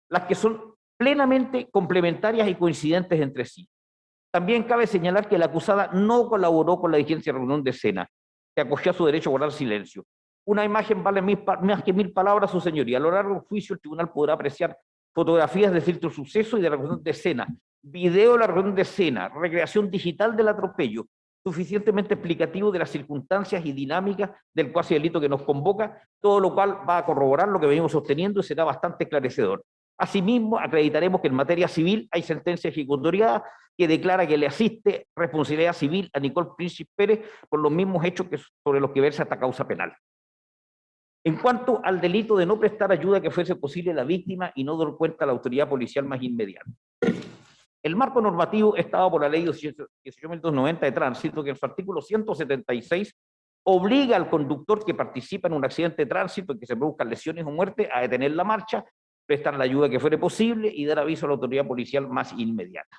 las que son plenamente complementarias y coincidentes entre sí. También cabe señalar que la acusada no colaboró con la diligencia de reunión de escena, que acogió a su derecho a guardar silencio. Una imagen vale más que 1000 palabras, su señoría. A lo largo del juicio, el tribunal podrá apreciar fotografías de filtro suceso y de la reunión de escena, video de la reunión de escena, recreación digital del atropello, suficientemente explicativo de las circunstancias y dinámicas del cuasi delito que nos convoca, todo lo cual va a corroborar lo que venimos sosteniendo y será bastante esclarecedor. Asimismo, acreditaremos que en materia civil hay sentencia ejecutoriada que declara que le asiste responsabilidad civil a Nicole Príncipe Pérez por los mismos hechos sobre los que versa esta causa penal. En cuanto al delito de no prestar ayuda que fuese posible a la víctima y no dar cuenta a la autoridad policial más inmediata. El marco normativo estado por la ley 18.290 de tránsito, que en su artículo 176 obliga al conductor que participa en un accidente de tránsito en que se produzcan lesiones o muerte a detener la marcha, prestar la ayuda que fuere posible y dar aviso a la autoridad policial más inmediata.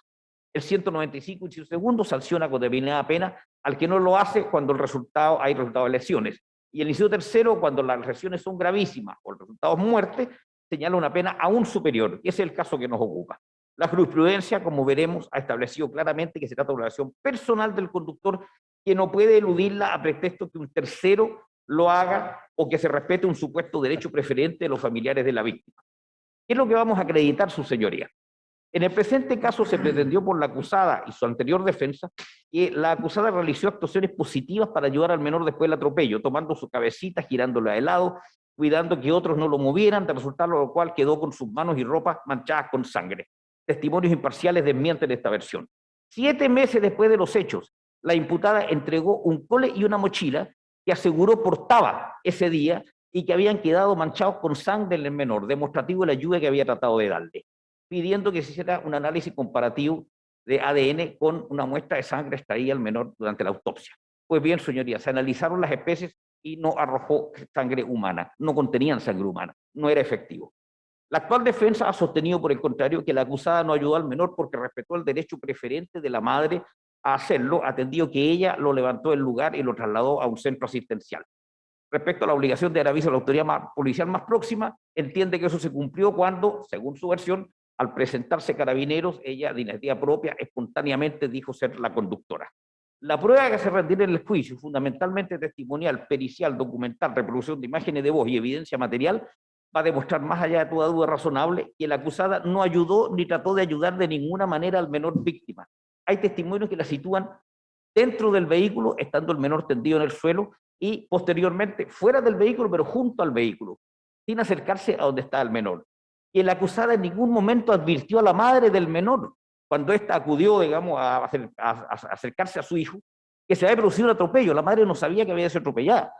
El 195, inciso segundo, sanciona con determinada pena al que no lo hace cuando hay resultado de lesiones. Y el inciso tercero, cuando las lesiones son gravísimas o el resultado es muerte, señala una pena aún superior. Y ese es el caso que nos ocupa. La jurisprudencia, como veremos, ha establecido claramente que se trata de una acción personal del conductor que no puede eludirla a pretexto que un tercero lo haga o que se respete un supuesto derecho preferente de los familiares de la víctima. ¿Qué es lo que vamos a acreditar, su señoría? En el presente caso se pretendió por la acusada y su anterior defensa que la acusada realizó actuaciones positivas para ayudar al menor después del atropello, tomando su cabecita, girándola de lado, cuidando que otros no lo movieran, de resultar lo cual quedó con sus manos y ropas manchadas con sangre. Testimonios imparciales desmienten esta versión. 7 meses después de los hechos, la imputada entregó un cole y una mochila que aseguró portaba ese día y que habían quedado manchados con sangre en el menor, demostrativo de la ayuda que había tratado de darle, pidiendo que se hiciera un análisis comparativo de ADN con una muestra de sangre extraída al menor durante la autopsia. Pues bien, señoría, se analizaron las especies y no arrojó sangre humana, no contenían sangre humana, no era efectivo. La actual defensa ha sostenido, por el contrario, que la acusada no ayudó al menor porque respetó el derecho preferente de la madre a hacerlo, atendido que ella lo levantó del lugar y lo trasladó a un centro asistencial. Respecto a la obligación de dar aviso a la autoridad policial más próxima, entiende que eso se cumplió cuando, según su versión, al presentarse Carabineros, ella, de iniciativa propia, espontáneamente dijo ser la conductora. La prueba que se retira en el juicio, fundamentalmente testimonial, pericial, documental, reproducción de imágenes de voz y evidencia material, va a demostrar, más allá de toda duda razonable, que la acusada no ayudó ni trató de ayudar de ninguna manera al menor víctima. Hay testimonios que la sitúan dentro del vehículo, estando el menor tendido en el suelo, y posteriormente fuera del vehículo, pero junto al vehículo, sin acercarse a donde está el menor. Y la acusada en ningún momento advirtió a la madre del menor, cuando ésta acudió, digamos, a acercarse a su hijo, que se había producido un atropello. La madre no sabía que había sido atropellada,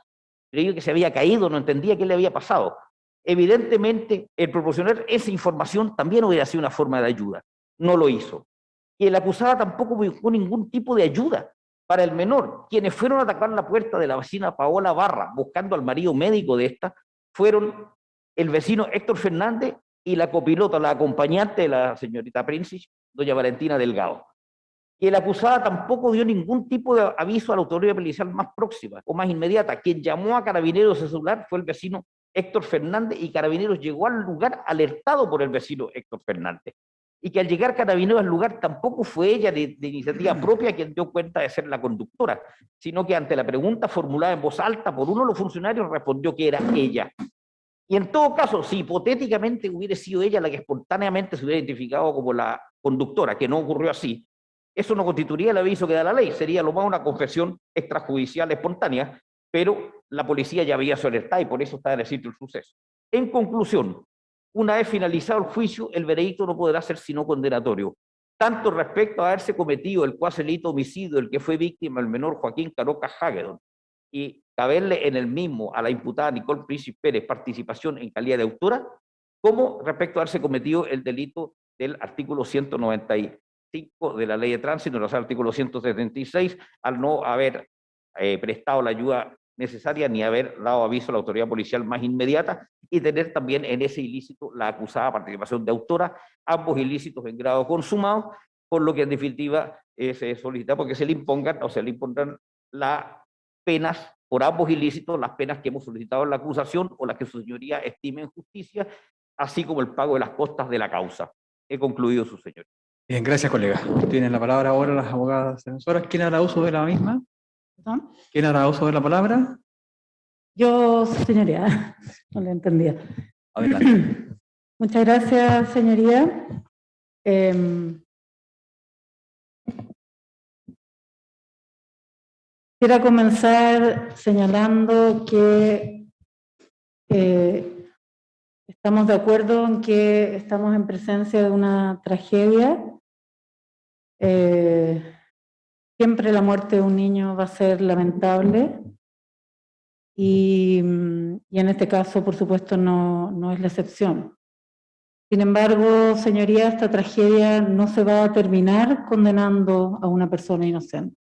creía que se había caído, no entendía qué le había pasado. Evidentemente, el proporcionar esa información también hubiera sido una forma de ayuda. No lo hizo. Y la acusada tampoco buscó ningún tipo de ayuda para el menor. Quienes fueron a atacar la puerta de la vecina Paola Barra, buscando al marido médico de esta, fueron el vecino Héctor Fernández y la copilota, la acompañante de la señorita Príncipe, doña Valentina Delgado. Y la acusada tampoco dio ningún tipo de aviso a la autoridad policial más próxima o más inmediata. Quien llamó a Carabineros de celular fue el vecino Héctor Fernández, y Carabineros llegó al lugar alertado por el vecino Héctor Fernández. Y que al llegar Carabineros al lugar tampoco fue ella de iniciativa propia quien dio cuenta de ser la conductora, sino que ante la pregunta formulada en voz alta por uno de los funcionarios respondió que era ella. Y en todo caso, si hipotéticamente hubiera sido ella la que espontáneamente se hubiera identificado como la conductora, que no ocurrió así, eso no constituiría el aviso que da la ley, sería lo más una confesión extrajudicial espontánea, pero la policía ya había sido alertada y por eso está en el sitio del suceso. En conclusión, una vez finalizado el juicio, el veredicto no podrá ser sino condenatorio, tanto respecto a haberse cometido el cuasi delito homicidio del que fue víctima el menor Joaquín Caroca Hagedorn, y caberle en el mismo a la imputada Nicole Príncipe Pérez participación en calidad de autora, como respecto a haberse cometido el delito del artículo 195 de la Ley de Tránsito, el artículo 176, al no haber prestado la ayuda necesaria ni haber dado aviso a la autoridad policial más inmediata, y tener también en ese ilícito la acusada participación de autora, ambos ilícitos en grado consumado, por lo que en definitiva se solicita porque se le impongan o se le impondrán las penas por ambos ilícitos, las penas que hemos solicitado en la acusación o las que su señoría estime en justicia, así como el pago de las costas de la causa. He concluido, su señoría. Bien, gracias, colega. Tienen la palabra ahora las abogadas defensoras. ¿Quién hará uso de la misma? ¿Perdón? ¿Quién hará uso de la palabra? Yo, señoría, no le entendía. Adelante. Muchas gracias, señoría. Quisiera comenzar señalando que estamos de acuerdo en que estamos en presencia de una tragedia. Siempre la muerte de un niño va a ser lamentable y en este caso, por supuesto, no es la excepción. Sin embargo, señoría, esta tragedia no se va a terminar condenando a una persona inocente.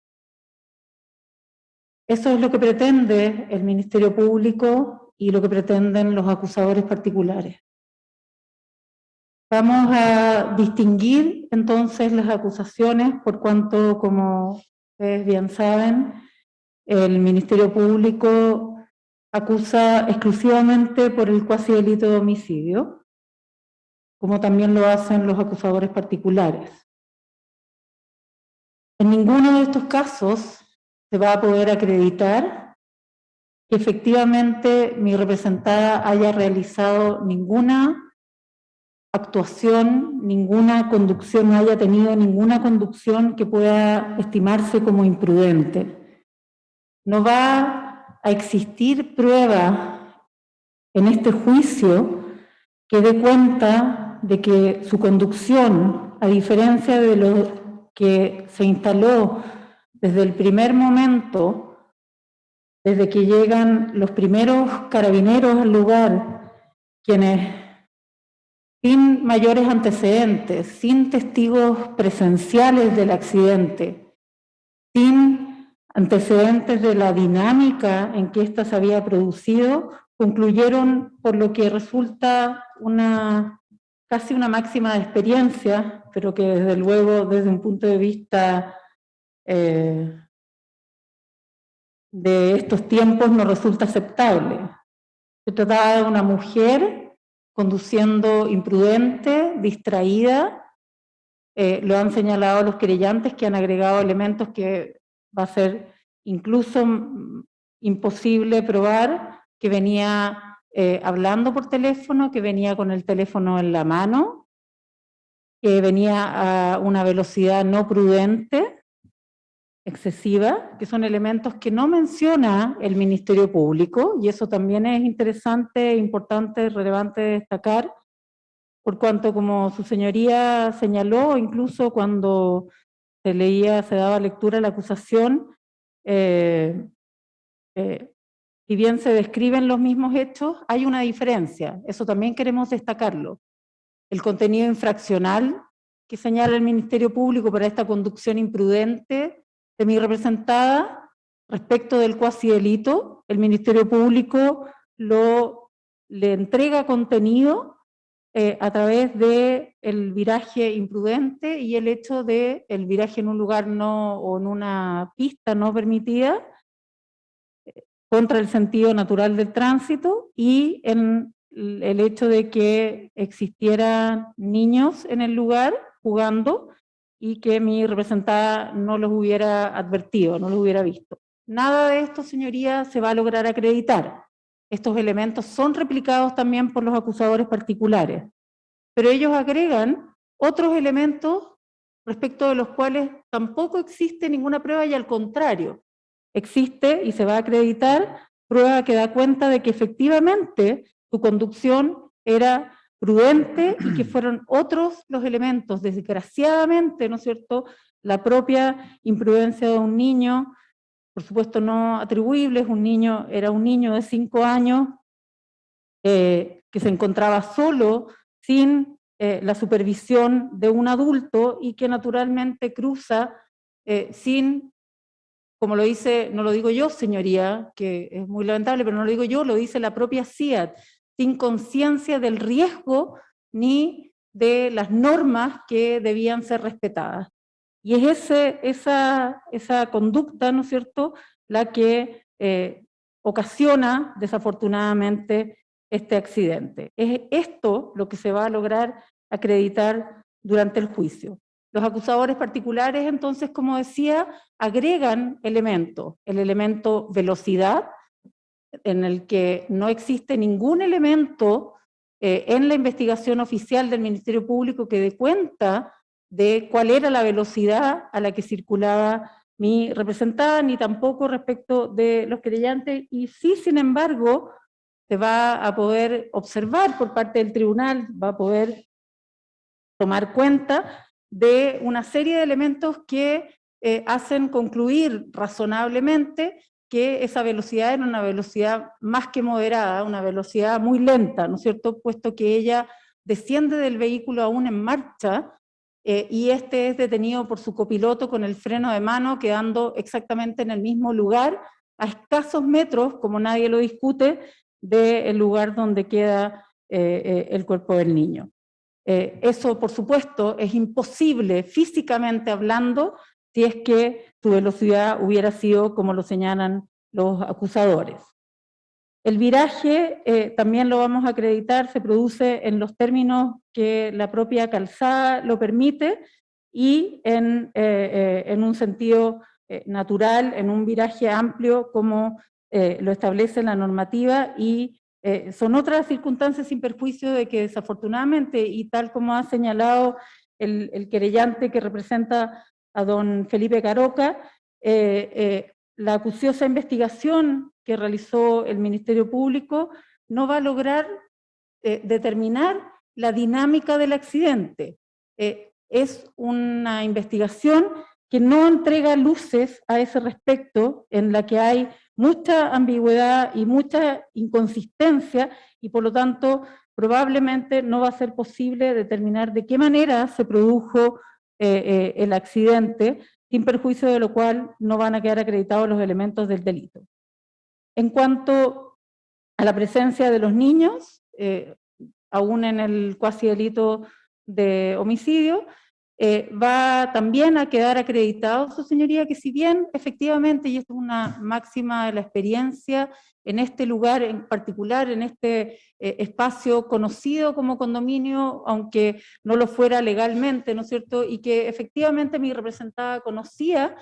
Eso es lo que pretende el Ministerio Público y lo que pretenden los acusadores particulares. Vamos a distinguir entonces las acusaciones por cuanto, como ustedes bien saben, el Ministerio Público acusa exclusivamente por el cuasi delito de homicidio, como también lo hacen los acusadores particulares. En ninguno de estos casos se va a poder acreditar que efectivamente mi representada haya realizado ninguna actuación, ninguna conducción, no haya tenido ninguna conducción que pueda estimarse como imprudente. No va a existir prueba en este juicio que dé cuenta de que su conducción, a diferencia de lo que se instaló desde el primer momento, desde que llegan los primeros carabineros al lugar, quienes sin mayores antecedentes, sin testigos presenciales del accidente, sin antecedentes de la dinámica en que ésta se había producido, concluyeron por lo que resulta casi una máxima de experiencia, pero que desde luego desde un punto de vista de estos tiempos no resulta aceptable. Se trataba de una mujer conduciendo imprudente, distraída. Lo han señalado los querellantes, que han agregado elementos que va a ser incluso imposible probar, que venía hablando por teléfono, que venía con el teléfono en la mano, que venía a una velocidad no prudente, excesiva, que son elementos que no menciona el Ministerio Público, y eso también es interesante, importante, relevante destacar, por cuanto, como su señoría señaló, incluso cuando se daba lectura a la acusación, si bien se describen los mismos hechos, hay una diferencia, eso también queremos destacarlo. El contenido infraccional que señala el Ministerio Público para esta conducción imprudente de mi representada, respecto del cuasi delito, el Ministerio Público le entrega contenido a través del viraje imprudente y el hecho de el viraje en un lugar o en una pista no permitida, contra el sentido natural del tránsito, y en el hecho de que existieran niños en el lugar jugando y que mi representada no los hubiera advertido, no los hubiera visto. Nada de esto, señoría, se va a lograr acreditar. Estos elementos son replicados también por los acusadores particulares, pero ellos agregan otros elementos respecto de los cuales tampoco existe ninguna prueba, y al contrario, existe y se va a acreditar prueba que da cuenta de que efectivamente su conducción era prudente y que fueron otros los elementos, desgraciadamente, ¿no es cierto?, la propia imprudencia de un niño, por supuesto no atribuibles. Era un niño de 5 años que se encontraba solo, sin la supervisión de un adulto y que naturalmente cruza sin, como lo dice, no lo digo yo, señoría, que es muy lamentable, pero no lo digo yo, lo dice la propia CIAT, sin conciencia del riesgo ni de las normas que debían ser respetadas. Y es esa conducta, ¿no es cierto?, la que ocasiona, desafortunadamente, este accidente. Es esto lo que se va a lograr acreditar durante el juicio. Los acusadores particulares, entonces, como decía, agregan elementos. El elemento velocidad, en el que no existe ningún elemento en la investigación oficial del Ministerio Público que dé cuenta de cuál era la velocidad a la que circulaba mi representada, ni tampoco respecto de los querellantes, y sí, sin embargo, se va a poder observar por parte del tribunal, va a poder tomar cuenta de una serie de elementos que hacen concluir razonablemente que esa velocidad era una velocidad más que moderada, una velocidad muy lenta, ¿no es cierto?, puesto que ella desciende del vehículo aún en marcha y este es detenido por su copiloto con el freno de mano, quedando exactamente en el mismo lugar, a escasos metros, como nadie lo discute, del lugar donde queda el cuerpo del niño. Eso, por supuesto, es imposible físicamente hablando si es que su velocidad hubiera sido como lo señalan los acusadores. El viraje, también lo vamos a acreditar, se produce en los términos que la propia calzada lo permite y en un sentido natural, en un viraje amplio como lo establece la normativa, y son otras circunstancias sin perjuicio de que desafortunadamente, y tal como ha señalado el querellante que representa a don Felipe Caroca, la acuciosa investigación que realizó el Ministerio Público no va a lograr determinar la dinámica del accidente. Es una investigación que no entrega luces a ese respecto, en la que hay mucha ambigüedad y mucha inconsistencia, y por lo tanto probablemente no va a ser posible determinar de qué manera se produjo el accidente, sin perjuicio de lo cual no van a quedar acreditados los elementos del delito. En cuanto a la presencia de los niños, aún en el cuasi delito de homicidio, va también a quedar acreditado, su señoría, que si bien efectivamente, y esto es una máxima de la experiencia, en este lugar en particular, en este espacio conocido como condominio, aunque no lo fuera legalmente, ¿no es cierto?, y que efectivamente mi representada conocía,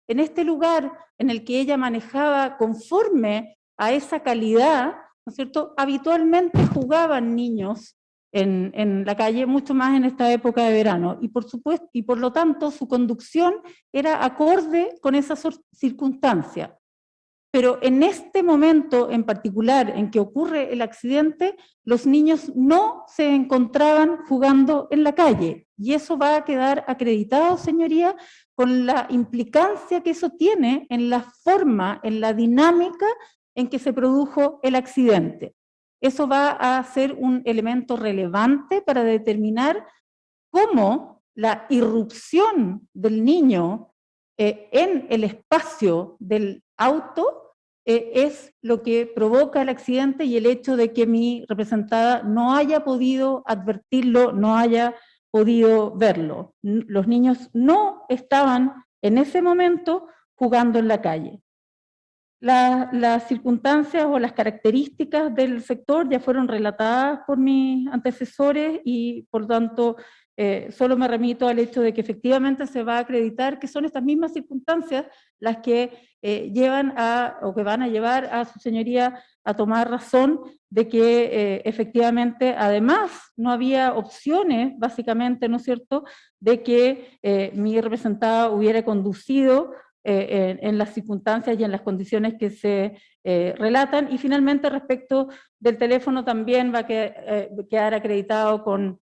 en este lugar en el que ella manejaba conforme a esa calidad, ¿no es cierto?, habitualmente jugaban niños en la calle, mucho más en esta época de verano, y por supuesto, y por lo tanto su conducción era acorde con esas circunstancias. Pero en este momento en particular en que ocurre el accidente, los niños no se encontraban jugando en la calle, y eso va a quedar acreditado, señoría, con la implicancia que eso tiene en la forma, en la dinámica en que se produjo el accidente. Eso va a ser un elemento relevante para determinar cómo la irrupción del niño en el espacio del auto es lo que provoca el accidente, y el hecho de que mi representada no haya podido advertirlo, no haya podido verlo. Los niños no estaban en ese momento jugando en la calle. Las circunstancias o las características del sector ya fueron relatadas por mis antecesores, y por tanto solo me remito al hecho de que efectivamente se va a acreditar que son estas mismas circunstancias las que llevan a, o que van a llevar a su señoría a tomar razón de que efectivamente además no había opciones, básicamente, ¿no es cierto?, de que mi representada hubiera conducido en las circunstancias y en las condiciones que se relatan. Y finalmente, respecto del teléfono, también va a quedar acreditado con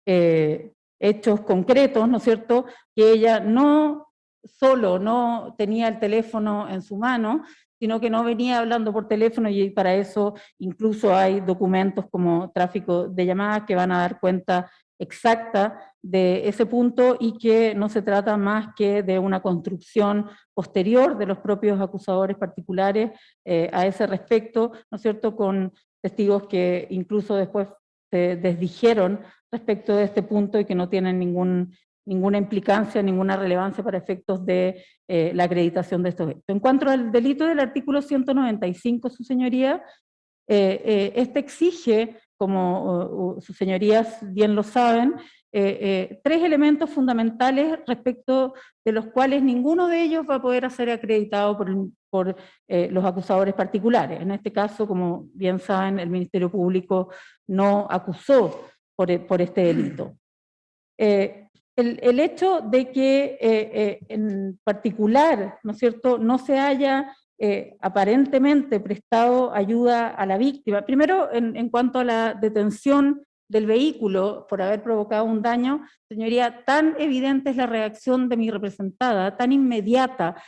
hechos concretos, ¿no es cierto?, que ella no solo no tenía el teléfono en su mano, sino que no venía hablando por teléfono, y para eso incluso hay documentos como tráfico de llamadas que van a dar cuenta exacta de ese punto, y que no se trata más que de una construcción posterior de los propios acusadores particulares a ese respecto, ¿no es cierto?, con testigos que incluso después se desdijeron respecto de este punto y que no tienen ninguna implicancia, ninguna relevancia para efectos de la acreditación de estos hechos. En cuanto al delito del artículo 195, su señoría, este exige, como sus señorías bien lo saben, tres elementos fundamentales respecto de los cuales ninguno de ellos va a poder ser acreditado por los acusadores particulares. En este caso, como bien saben, el Ministerio Público no acusó por este delito. El hecho de que en particular, ¿no es cierto?, no se haya aparentemente prestado ayuda a la víctima. Primero, en cuanto a la detención del vehículo por haber provocado un daño, señoría, tan evidente es la reacción de mi representada, tan inmediata,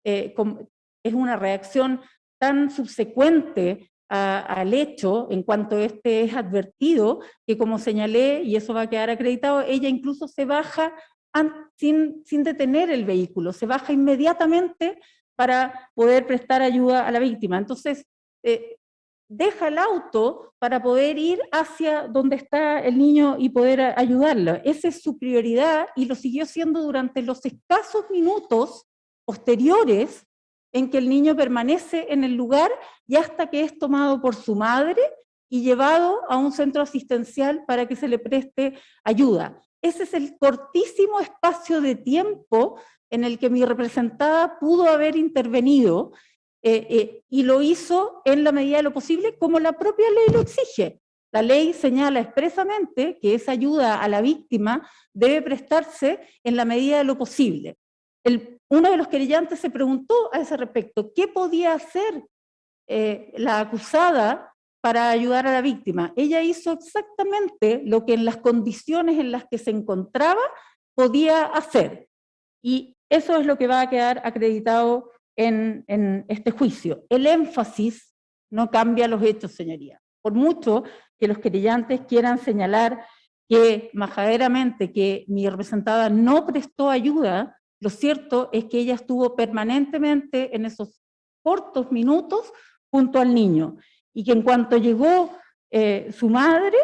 es una reacción tan subsecuente al hecho, en cuanto este es advertido, que como señalé, y eso va a quedar acreditado, ella incluso se baja sin detener el vehículo, se baja inmediatamente para poder prestar ayuda a la víctima. Entonces, deja el auto para poder ir hacia donde está el niño y poder ayudarlo. Esa es su prioridad, y lo siguió siendo durante los escasos minutos posteriores en que el niño permanece en el lugar, y hasta que es tomado por su madre y llevado a un centro asistencial para que se le preste ayuda. Ese es el cortísimo espacio de tiempo en el que mi representada pudo haber intervenido, y lo hizo en la medida de lo posible, como la propia ley lo exige. La ley señala expresamente que esa ayuda a la víctima debe prestarse en la medida de lo posible. Uno de los querellantes se preguntó a ese respecto, ¿qué podía hacer la acusada para ayudar a la víctima? Ella hizo exactamente lo que en las condiciones en las que se encontraba podía hacer, y eso es lo que va a quedar acreditado en este juicio. El énfasis no cambia los hechos, señoría. Por mucho que los querellantes quieran señalar que majaderamente que mi representada no prestó ayuda, lo cierto es que ella estuvo permanentemente en esos cortos minutos junto al niño, y que en cuanto llegó su madre,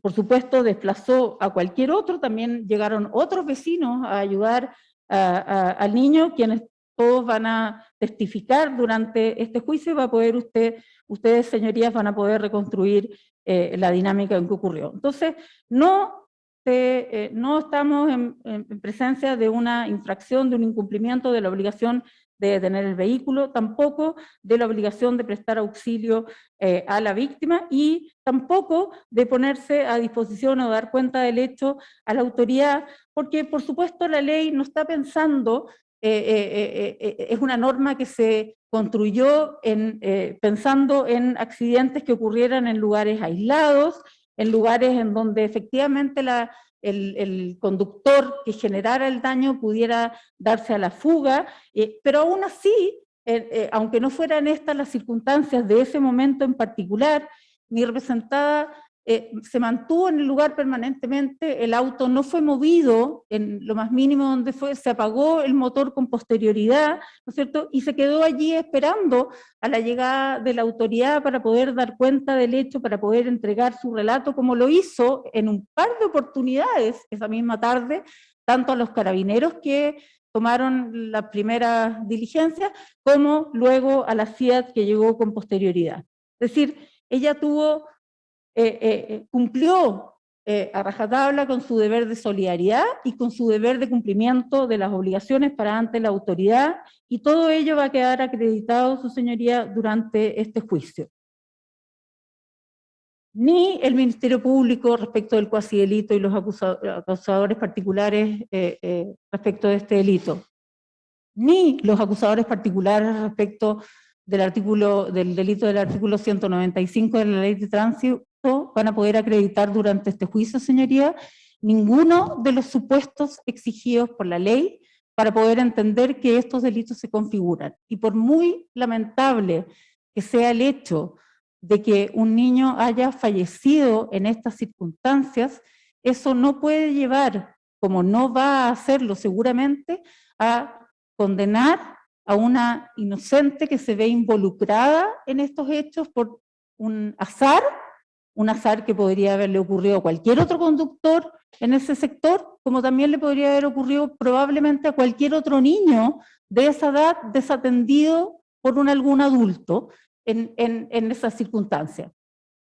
por supuesto desplazó a cualquier otro, también llegaron otros vecinos a ayudar al niño, quienes todos van a testificar durante este juicio, y va a poder ustedes, señorías, van a poder reconstruir la dinámica en que ocurrió. Entonces, no estamos en presencia de una infracción, de un incumplimiento de la obligación de detener el vehículo, tampoco de la obligación de prestar auxilio a la víctima, y tampoco de ponerse a disposición o dar cuenta del hecho a la autoridad, porque por supuesto la ley no está pensando, es una norma que se construyó pensando en accidentes que ocurrieran en lugares aislados, en lugares en donde efectivamente el conductor que generara el daño pudiera darse a la fuga, pero aún así, aunque no fueran estas las circunstancias de ese momento en particular, mi representada se mantuvo en el lugar permanentemente, el auto no fue movido en lo más mínimo donde fue, se apagó el motor con posterioridad, ¿no es cierto?, y se quedó allí esperando a la llegada de la autoridad para poder dar cuenta del hecho, para poder entregar su relato, como lo hizo en un par de oportunidades esa misma tarde, tanto a los carabineros que tomaron las primeras diligencias, como luego a la Fiat que llegó con posterioridad. Es decir, ella cumplió a rajatabla con su deber de solidaridad y con su deber de cumplimiento de las obligaciones para ante la autoridad, y todo ello va a quedar acreditado, su señoría, durante este juicio. Ni el Ministerio Público respecto del cuasidelito y los acusadores particulares respecto de este delito, ni los acusadores particulares respecto del delito del artículo 195 de la Ley de Tránsito van a poder acreditar durante este juicio, señoría, ninguno de los supuestos exigidos por la ley para poder entender que estos delitos se configuran. Y por muy lamentable que sea el hecho de que un niño haya fallecido en estas circunstancias, eso no puede llevar, como no va a hacerlo seguramente, a condenar a una inocente que se ve involucrada en estos hechos por un azar que podría haberle ocurrido a cualquier otro conductor en ese sector, como también le podría haber ocurrido probablemente a cualquier otro niño de esa edad desatendido por algún adulto en esas circunstancias.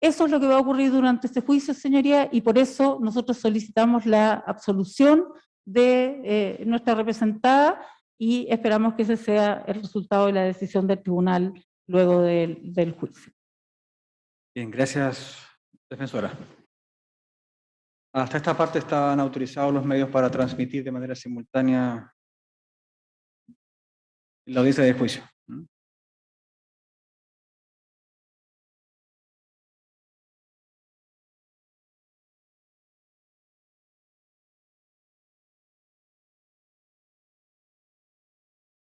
Eso es lo que va a ocurrir durante este juicio, señoría, y por eso nosotros solicitamos la absolución de nuestra representada y esperamos que ese sea el resultado de la decisión del tribunal luego del juicio. Bien, gracias, defensora. Hasta esta parte estaban autorizados los medios para transmitir de manera simultánea la audiencia de juicio.